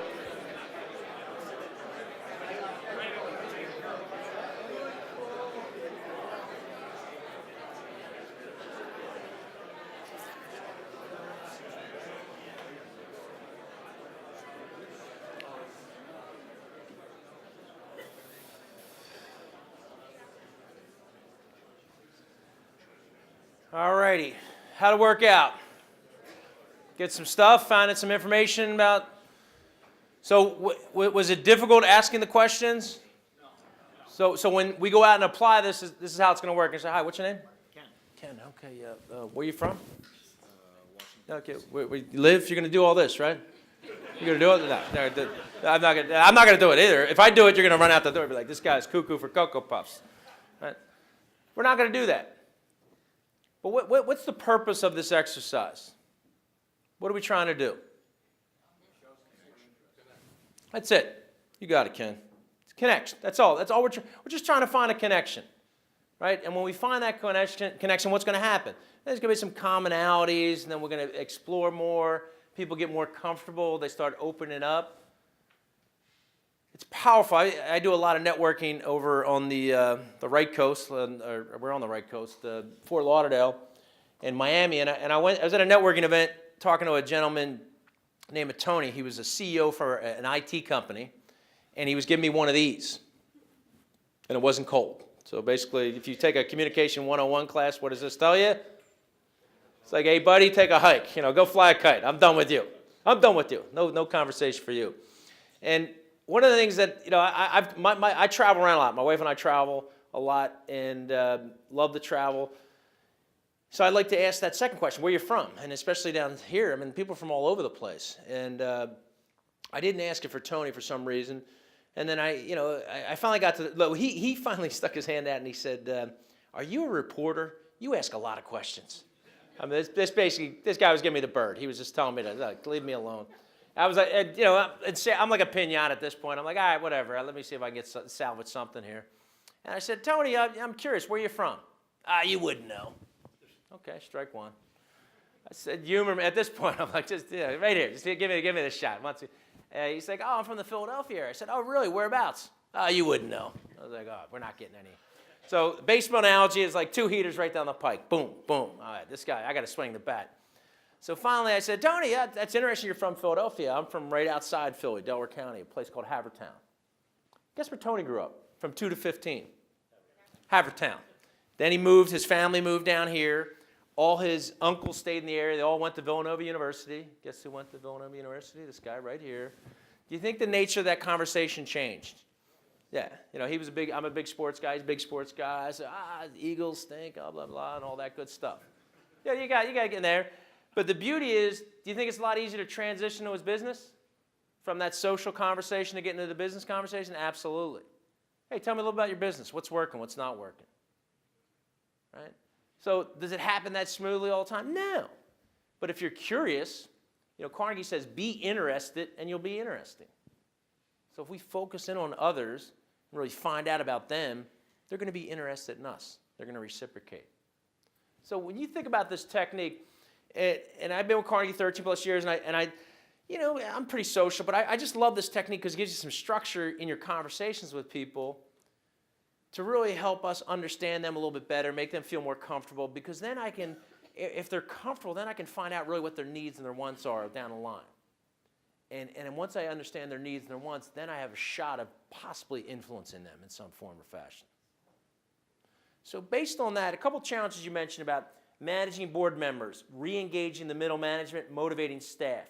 All righty. How to work out. Get some stuff, finding some information about. So was it difficult asking the questions? No. So when we go out and apply this is how it's going to work. And say, hi, what's your name? Ken. Ken, okay. Where are you from? Washington. Okay. Where you live? You're going to do all this, right? You're going to do it? No, I'm not going to do it either. If I do it, you're going to run out the door and be like, this guy's cuckoo for Cocoa Puffs. Right? We're not going to do that. But what's the purpose of this exercise? What are we trying to do? That's it. You got it, Ken. It's connection. That's all. We're just trying to find a connection, right? And when we find that connection, what's going to happen? There's going to be some commonalities, and then we're going to explore more. People get more comfortable. They start opening up. It's powerful. I do a lot of networking over on the right coast. We're on the right coast, Fort Lauderdale, and Miami. And I was at a networking event talking to a gentleman named Tony. He was a CEO for an IT company, and he was giving me one of these, and it wasn't cold. So basically, if you take a communication 101 class, what does this tell you? It's like, hey, buddy, take a hike. Go fly a kite. I'm done with you. I'm done with you. No conversation for you. And one of the things that, I travel around a lot. My wife and I travel a lot and love to travel. So I'd like to ask that second question, where you're from, and especially down here. I mean, people from all over the place. And I didn't ask it for Tony for some reason. And then I finally got to, he finally stuck his hand out and he said, are you a reporter? You ask a lot of questions. I mean, this guy was giving me the bird. He was just telling me to leave me alone. I was like, I'm like a pinata at this point. I'm like, all right, whatever. Let me see if I can salvage something here. And I said, Tony, I'm curious, where are you from? You wouldn't know. Okay, strike one. I said, humor me. At this point, I'm like, right here, just give me this shot. He's like, oh, I'm from the Philadelphia area. I said, oh, really? Whereabouts? You wouldn't know. I was like, oh, we're not getting any. So baseball analogy is like two heaters right down the pike. Boom, boom. All right, this guy, I got to swing the bat. So finally I said, Tony, that's interesting you're from Philadelphia. I'm from right outside Philly, Delaware County, a place called Havertown. Guess where Tony grew up? From 2 to 15. Havertown. Then his family moved down here. All his uncles stayed in the area. They all went to Villanova University. Guess who went to Villanova University? This guy right here. Do you think the nature of that conversation changed? Yeah, I'm a big sports guy. He's a big sports guy. I said, the Eagles stink, blah, blah, blah, and all that good stuff. Yeah, you got to get in there. But the beauty is, do you think it's a lot easier to transition to his business? From that social conversation to get into the business conversation? Absolutely. Hey, tell me a little about your business. What's working? What's not working? Right? So does it happen that smoothly all the time? No. But if you're curious, Carnegie says, be interested and you'll be interesting. So if we focus in on others and really find out about them, they're going to be interested in us. They're going to reciprocate. So when you think about this technique, and I've been with Carnegie 13 plus years, and I'm pretty social, but I just love this technique because it gives you some structure in your conversations with people to really help us understand them a little bit better, make them feel more comfortable, because then if they're comfortable, then I can find out really what their needs and their wants are down the line. And once I understand their needs and their wants, then I have a shot of possibly influencing them in some form or fashion. So based on that, a couple challenges you mentioned about managing board members, re-engaging the middle management, motivating staff.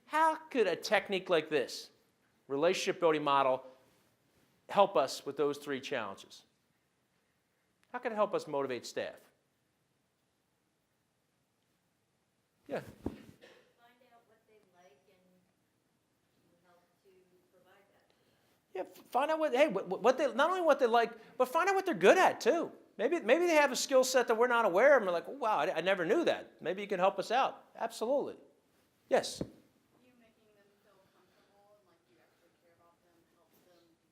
How could a technique like this, relationship building model, help us with those three challenges? How could it help us motivate staff? Yeah. Find out what they like and help to provide that. Yeah, find out what they, not only what they like, but find out what they're good at too. Maybe they have a skill set that we're not aware of, and we're like, oh, wow, I never knew that. Maybe you can help us out. Absolutely. Yes? You making them feel comfortable and like you actually care about them helps them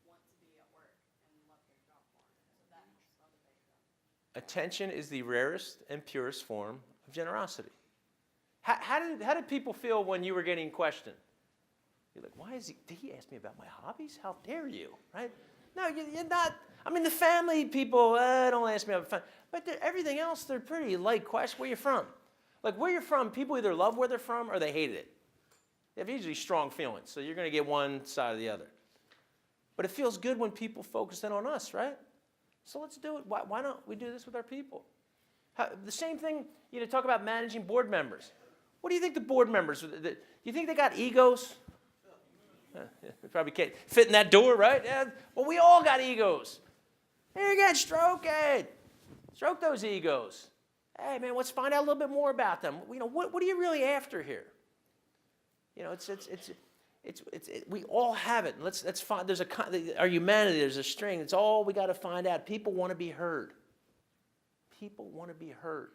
want to be at work and love their job more. So that helps motivate them. Attention is the rarest and purest form of generosity. How did people feel when you were getting questioned? You're like, did he ask me about my hobbies? How dare you, right? No, you're not. I mean, the family people, don't ask me about family. But everything else, they're pretty light questions. Where you from? Like, where you're from, people either love where they're from or they hated it. They have usually strong feelings, so you're going to get one side or the other. But it feels good when people focus in on us, right? So let's do it. Why don't we do this with our people? The same thing, talk about managing board members. What do you think the board members, do you think they got egos? They probably can't fit in that door, right? Yeah. Well, we all got egos. Here you go, stroke it. Stroke those egos. Hey, man, let's find out a little bit more about them. What are you really after here? We all have it. Let's find. Our humanity. There's a string. It's all we got to find out. People want to be heard. People want to be heard.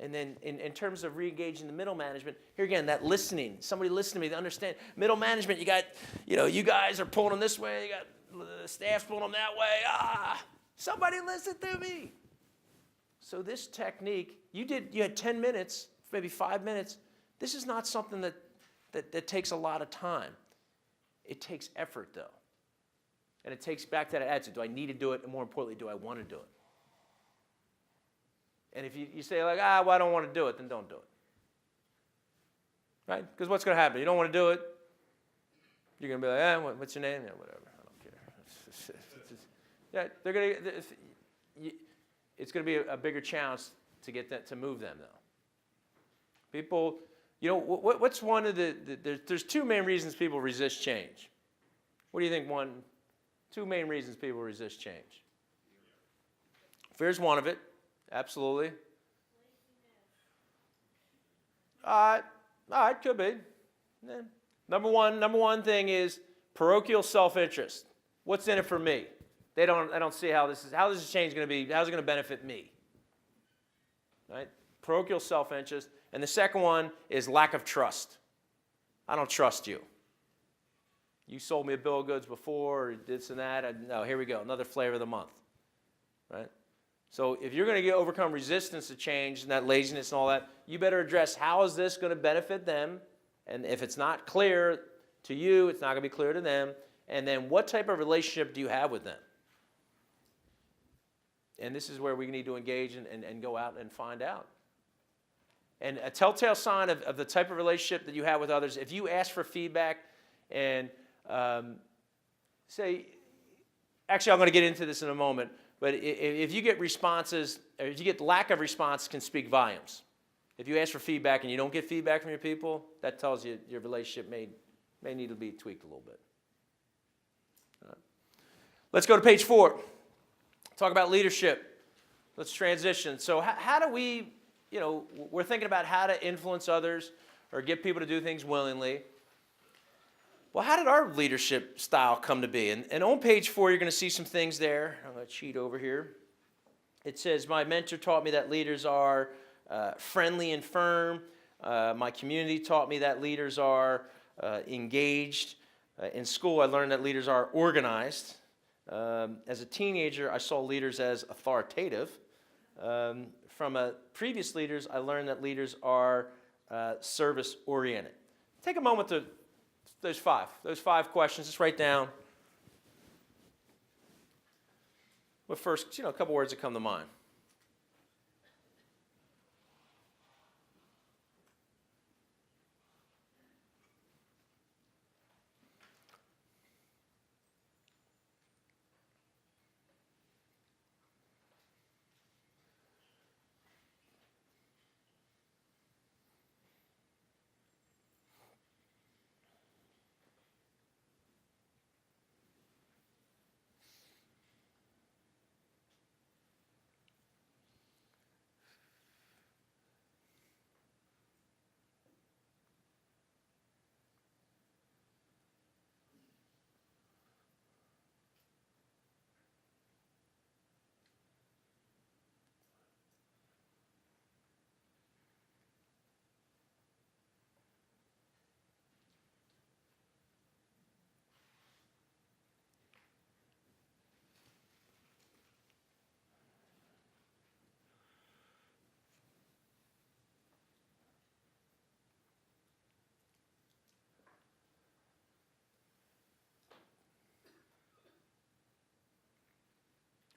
And then in terms of re-engaging the middle management, here again, that listening. Somebody listen to me to understand. Middle management, you got, you guys are pulling them this way. You got the staff's pulling them that way. Somebody listen to me. So this technique, you had 10 minutes, maybe 5 minutes. This is not something that takes a lot of time. It takes effort, though. And it takes back to that attitude. Do I need to do it? And more importantly, do I want to do it? And if you say, like, well, I don't want to do it, then don't do it. Right? Because what's going to happen? You don't want to do it. You're going to be like, what's your name? Yeah, whatever. I don't care. Yeah, they're going to. it's going to be a bigger challenge to get that, to move them, though. People, you know, what's one of there's two main reasons people resist change. What do you think? Two main reasons people resist change. Fear's one of it, absolutely. All right, could be. Yeah. Number one thing is parochial self-interest. What's in it for me? I don't see how this change going to be. How's it going to benefit me? Right? Parochial self-interest. And the second one is lack of trust. I don't trust you. You sold me a bill of goods before, or this and that. No, here we go, another flavor of the month. Right? So if you're going to overcome resistance to change and that laziness and all that, you better address how is this going to benefit them. And if it's not clear to you, it's not going to be clear to them. And then what type of relationship do you have with them? And this is where we need to engage and go out and find out. And a telltale sign of the type of relationship that you have with others, if you ask for feedback and say, actually I'm going to get into this in a moment, but if you get responses, or if you get lack of response, can speak volumes. If you ask for feedback and you don't get feedback from your people, that tells you your relationship may need to be tweaked a little bit. Let's go to page 4. Talk about leadership. Let's transition. So how do we, we're thinking about how to influence others or get people to do things willingly. Well, how did our leadership style come to be? And on page 4, you're going to see some things there. I'm going to cheat over here. It says, my mentor taught me that leaders are friendly and firm. My community taught me that leaders are engaged. In school, I learned that leaders are organized. As a teenager, I saw leaders as authoritative. From previous leaders, I learned that leaders are service-oriented. Take a moment to those five questions. Just write down. What first, a couple words that come to mind.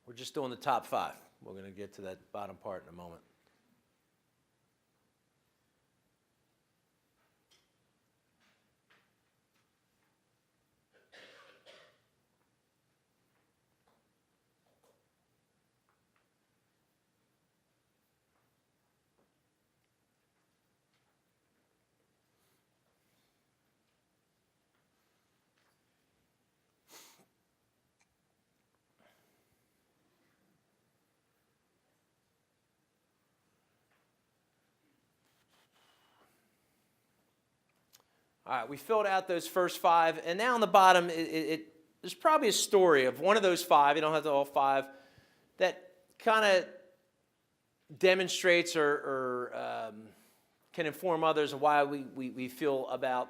We're just doing the top 5. We're going to get to that bottom part in a moment. All right, we filled out those first 5, and now on the bottom, there's probably a story of one of those 5, you don't have to all 5, that kind of demonstrates or can inform others of why we feel about,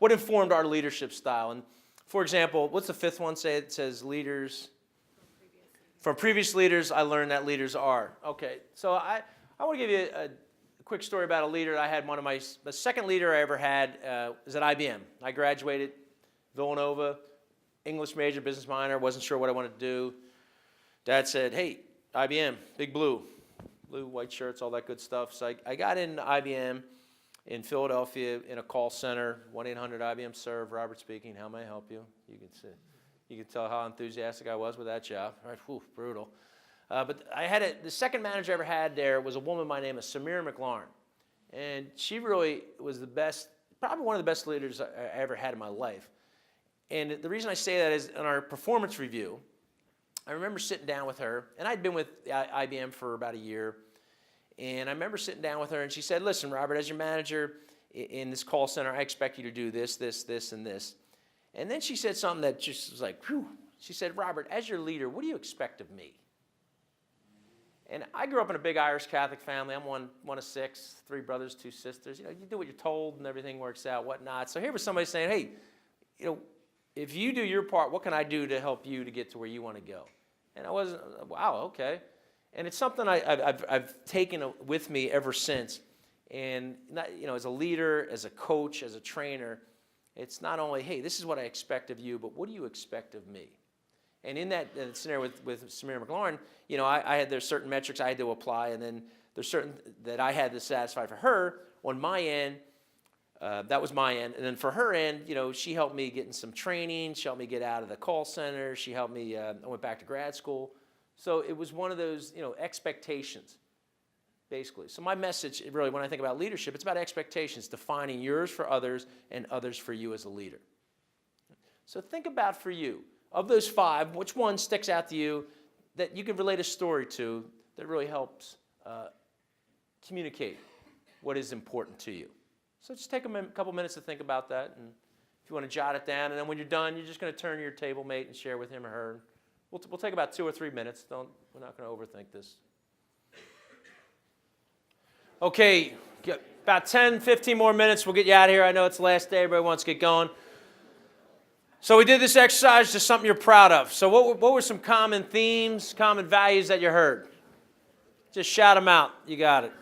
what informed our leadership style. And for example, what's the 5th one say? It says leaders. From previous leaders, I learned that leaders are. Okay, so I want to give you a quick story about a leader. I had the second leader I ever had was at IBM. I graduated Villanova, English major, business minor, wasn't sure what I wanted to do. Dad said, hey, IBM, big blue, white shirts, all that good stuff. So I got into IBM in Philadelphia in a call center, 1-800-IBM serve, Robert speaking, how may I help you? You can tell how enthusiastic I was with that job. Right, whew, brutal. But the second manager I ever had there was a woman by the name of Samira McLaurin. And she really was the best, probably one of the best leaders I ever had in my life. And the reason I say that is in our performance review, I remember sitting down with her, and I'd been with IBM for about a year, and I remember sitting down with her, and she said, listen, Robert, as your manager in this call center, I expect you to do this, this, this, and this. And then she said something that just was like, whew. She said, Robert, as your leader, what do you expect of me? And I grew up in a big Irish Catholic family. I'm one of 6, 3 brothers, 2 sisters. You know, you do what you're told and everything works out, whatnot. So here was somebody saying, hey, you know, if you do your part, what can I do to help you to get to where you want to go? And I wasn't, wow, okay. And it's something I've taken with me ever since. And, not, you know, as a leader, as a coach, as a trainer, it's not only, hey, this is what I expect of you, but what do you expect of me? And in that scenario with Samira McLaurin, you know, there's certain metrics I had to apply, and then there's certain that I had to satisfy for her on my end. That was my end. And then for her end, you know, she helped me get in some training. She helped me get out of the call center. She helped me, I went back to grad school. So it was one of those, you know, expectations, basically. So my message, really, when I think about leadership, it's about expectations, defining yours for others and others for you as a leader. So think about for you. Of those 5, which one sticks out to you that you can relate a story to that really helps communicate what is important to you? So just take a couple minutes to think about that, and if you want to jot it down, and then when you're done, you're just going to turn to your table mate and share with him or her. We'll take about 2 or 3 minutes. We're not going to overthink this. Okay, about 10, 15 more minutes. We'll get you out of here. I know it's the last day. Everybody wants to get going. So we did this exercise, just something you're proud of. So what were some common themes, common values that you heard? Just shout them out. You got it.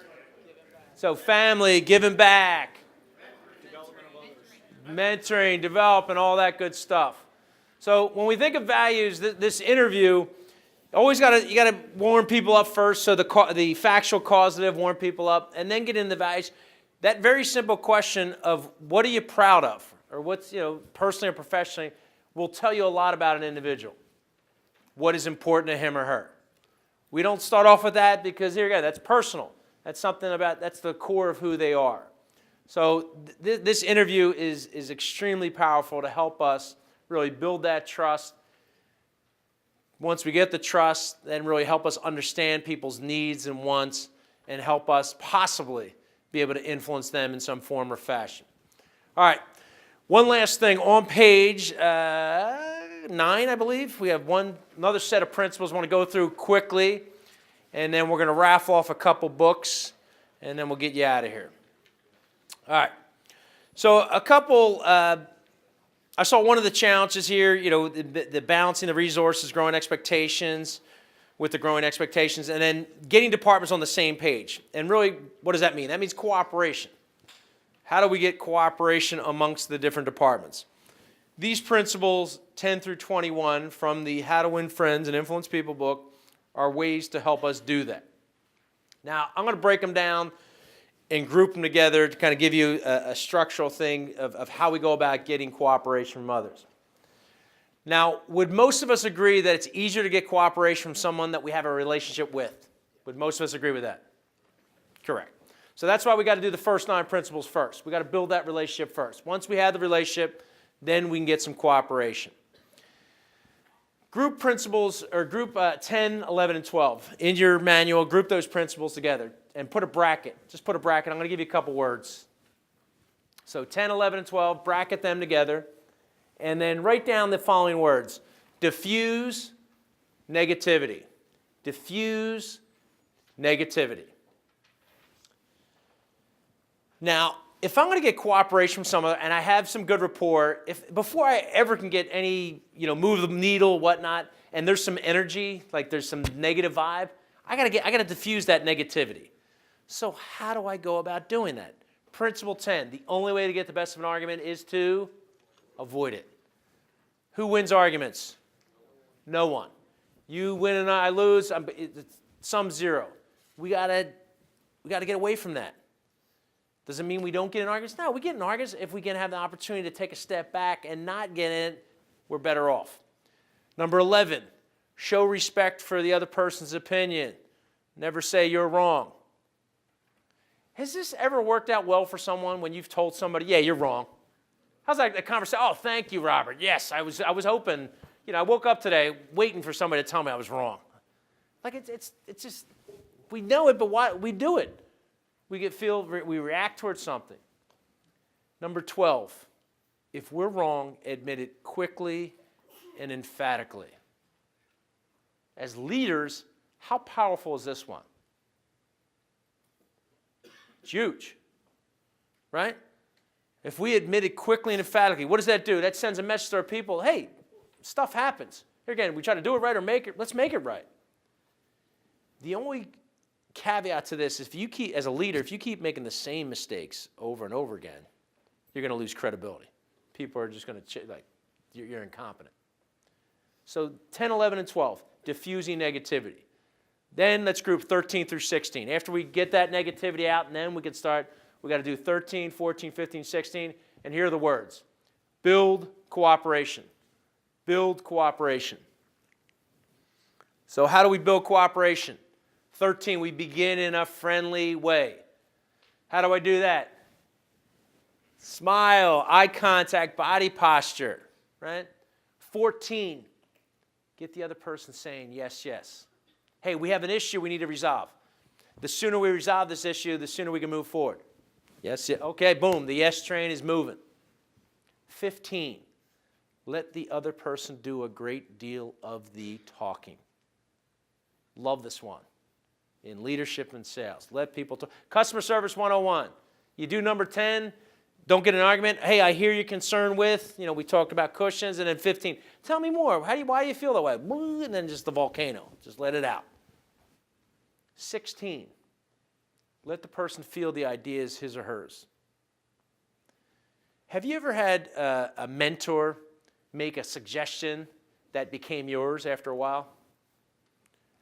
So family, giving back, mentoring, developing, all that good stuff. So when we think of values, this interview, you got to warm people up first. So the factual causative, warm people up, and then get into the values. That very simple question of what are you proud of? Or what's, you know, personally or professionally, will tell you a lot about an individual. What is important to him or her? We don't start off with that because, here you go, that's personal. That's something that's the core of who they are. So this interview is extremely powerful to help us really build that trust. Once we get the trust, then really help us understand people's needs and wants and help us possibly be able to influence them in some form or fashion. All right. One last thing, on page 9, I believe, we have another set of principles I want to go through quickly, and then we're going to raffle off a couple books, and then we'll get you out of here. All right. So a couple, I saw one of the challenges here, you know, the balancing the resources, growing expectations with the growing expectations, and then getting departments on the same page. And really, what does that mean? That means cooperation. How do we get cooperation amongst the different departments? These principles, 10 through 21, from the How to Win Friends and Influence People book, are ways to help us do that. Now, I'm going to break them down and group them together to kind of give you a structural thing of how we go about getting cooperation from others. Now, would most of us agree that it's easier to get cooperation from someone that we have a relationship with? Would most of us agree with that? Correct. So that's why we got to do the first 9 principles first. We got to build that relationship first. Once we have the relationship, then we can get some cooperation. Group principles, or group 10, 11, and 12. In your manual, group those principles together and put a bracket. Just put a bracket. I'm going to give you a couple words. So 10, 11, and 12, bracket them together. And then write down the following words. Diffuse negativity. Diffuse negativity. Now, if I'm going to get cooperation from someone and I have some good rapport, before I ever can get any, you know, move the needle, whatnot, and there's some energy, like there's some negative vibe, I got to diffuse that negativity. So how do I go about doing that? Principle 10, the only way to get the best of an argument is to avoid it. Who wins arguments? No one. You win and I lose, sum 0. We got to get away from that. Does it mean we don't get in arguments? No, we get in arguments if we can have the opportunity to take a step back and not get in it, we're better off. Number 11, Show respect for the other person's opinion. Never say you're wrong. Has this ever worked out well for someone when you've told somebody, yeah, you're wrong? How's that conversation? Oh, thank you, Robert. Yes, I was hoping, I woke up today waiting for somebody to tell me I was wrong. Like it's just, we know it, but why we do it? We react towards something. Number 12, if we're wrong, admit it quickly and emphatically. As leaders, how powerful is this one? It's huge, right? If we admit it quickly and emphatically, what does that do? That sends a message to our people, hey, stuff happens. Here again, we try to do it right or let's make it right. The only caveat to this is as a leader, if you keep making the same mistakes over and over again, you're going to lose credibility. People are just going to, you're incompetent. So 10, 11, and 12, diffusing negativity. Then let's group 13 through 16. After we get that negativity out, and then we can start, we got to do 13, 14, 15, 16, and here are the words. Build cooperation. Build cooperation. So how do we build cooperation? 13, we begin in a friendly way. How do I do that? Smile, eye contact, body posture, right? 14, get the other person saying yes, yes. Hey, we have an issue we need to resolve. The sooner we resolve this issue, the sooner we can move forward. Yes, yeah. Okay, boom, the yes train is moving. 15, let the other person do a great deal of the talking. Love this one. In leadership and sales, let people talk. Customer service 101. You do number 10, don't get an argument. Hey, I hear you're concerned with, we talked about cushions. And then 15, tell me more. Why do you feel that way? And then just the volcano. Just let it out. 16, let the person feel the ideas, his or hers. Have you ever had a mentor make a suggestion that became yours after a while?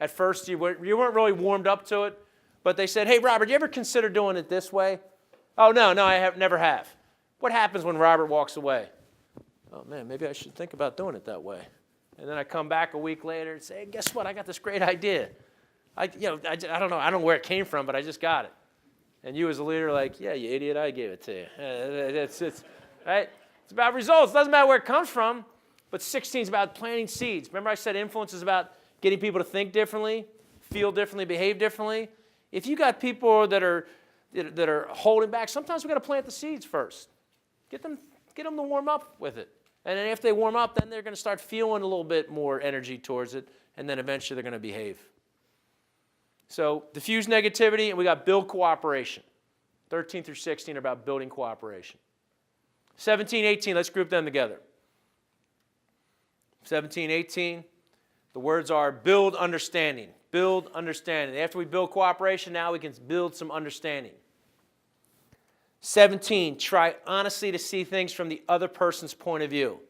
At first, you weren't really warmed up to it, but they said, hey, Robert, you ever consider doing it this way? Oh, no, I never have. What happens when Robert walks away? Oh, man, maybe I should think about doing it that way. And then I come back a week later and say, hey, guess what? I got this great idea. I don't know. I don't know where it came from, but I just got it. And you as a leader are like, yeah, you idiot, I gave it to you. It's right? It's about results. It doesn't matter where it comes from, but 16 is about planting seeds. Remember I said influence is about getting people to think differently, feel differently, behave differently. If you got people that are holding back, sometimes we got to plant the seeds first. Get them to warm up with it. And then after they warm up, then they're going to start feeling a little bit more energy towards it, and then eventually they're going to behave. So diffuse negativity, and we got build cooperation. 13 through 16 are about building cooperation. 17, 18, let's group them together. 17, 18, the words are build understanding. Build understanding. After we build cooperation, now we can build some understanding. 17, try honestly to see things from the other person's point of view.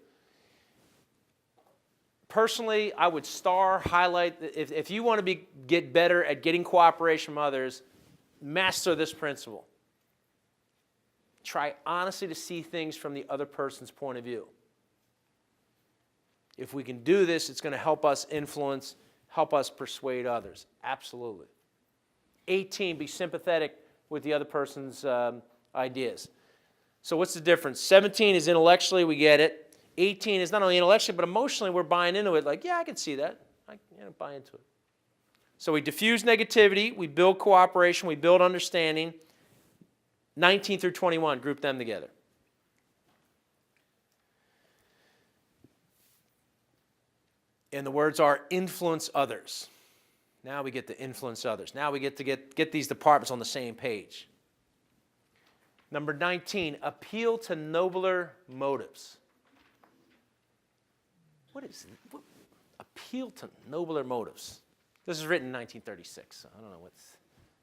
Personally, I would highlight, if you want to get better at getting cooperation from others, master this principle. Try honestly to see things from the other person's point of view. If we can do this, it's going to help us influence, help us persuade others. Absolutely. 18, be sympathetic with the other person's ideas. So what's the difference? 17 is intellectually, we get it. 18 is not only intellectually, but emotionally, we're buying into it. Like, yeah, I can see that. I buy into it. So we diffuse negativity, we build cooperation, we build understanding. 19 through 21, group them together. And the words are influence others. Now we get to influence others. Now we get to get these departments on the same page. Number 19, appeal to nobler motives. What is it? Appeal to nobler motives? This is written in 1936. So I don't know what's.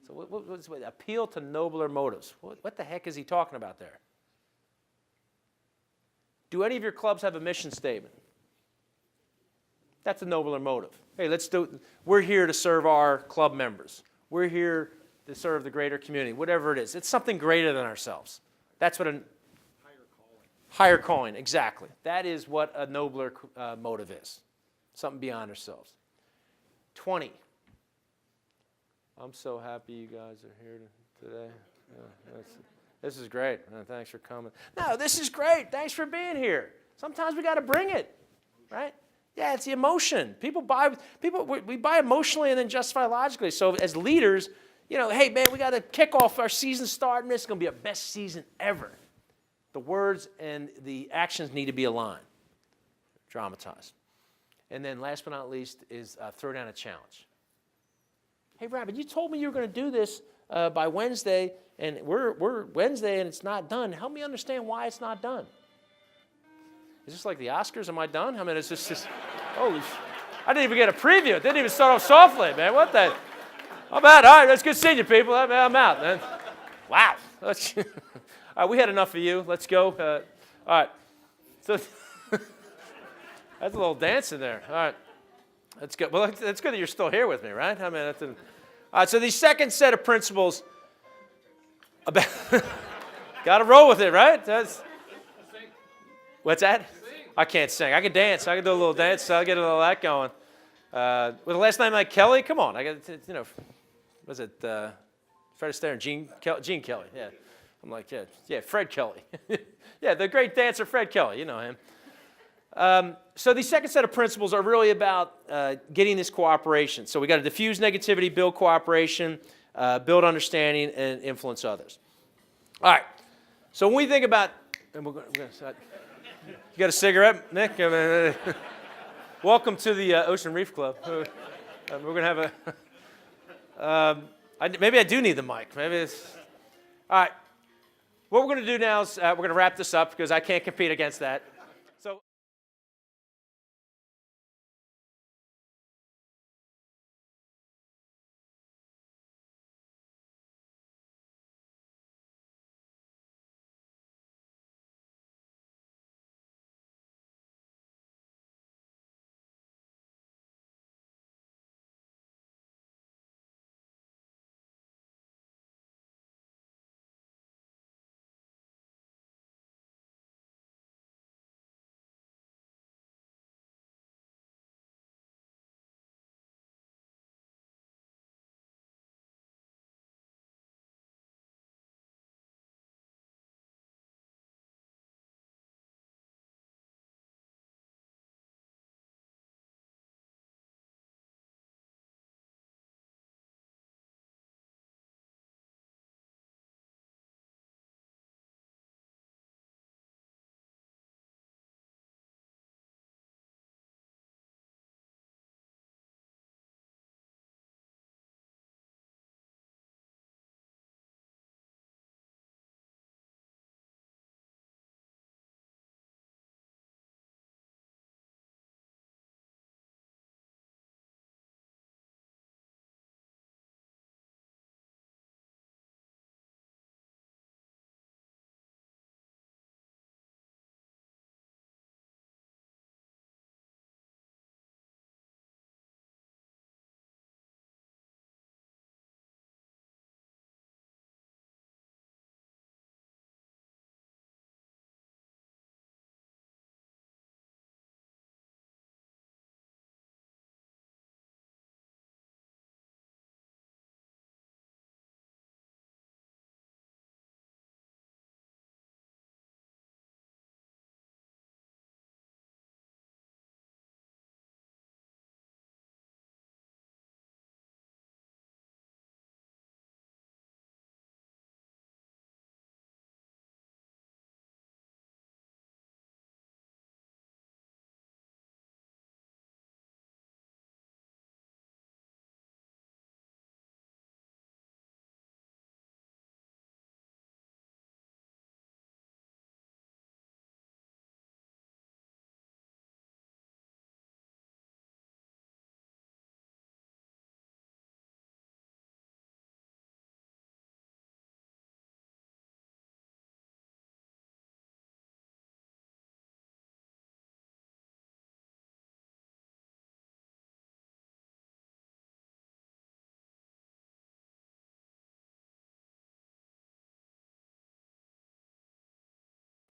So what's appeal to nobler motives? What the heck is he talking about there? Do any of your clubs have a mission statement? That's a nobler motive. Hey, we're here to serve our club members. We're here to serve the greater community, whatever it is. It's something greater than ourselves. That's what higher calling, exactly. That is what a nobler motive is. Something beyond ourselves. 20. I'm so happy you guys are here today. Yeah, this is great. Thanks for coming. No, this is great. Thanks for being here. Sometimes we got to bring it, right? Yeah, it's the emotion. We buy emotionally and then justify logically. So as leaders, hey, man, we got to kick off our season starting. This is going to be our best season ever. The words and the actions need to be aligned, dramatized. And then last but not least is throw down a challenge. Hey, Rabbit, you told me you were going to do this by Wednesday, and we're Wednesday and it's not done. Help me understand why it's not done. Is this like the Oscars? Am I done? I mean, it's just holy. I didn't even get a preview. It didn't even start off softly, man. What the? I'm out. All right, that's good seeing you, people. I'm out, man. Wow. All right, we had enough of you. Let's go. All right. So that's a little dance in there. All right. That's good. Well, that's good that you're still here with me, right? I mean, all right, so the second set of principles about got to roll with it, right? What's that? I can't sing. I can dance. I can do a little dance. I'll get a little of that going. With the last name like Kelly, come on. I got was it Fred Astaire and Gene Kelly? Yeah. I'm like, yeah, Fred Kelly. Yeah, the great dancer Fred Kelly. You know him. So the second set of principles are really about getting this cooperation. So we got to diffuse negativity, build cooperation, build understanding, and influence others. All right. So when we think about, and we're going to start. You got a cigarette, Nick? Welcome to the Ocean Reef Club. We're going to have maybe I do need the mic. Maybe it's. All right. What we're going to do now is we're going to wrap this up because I can't compete against that. So.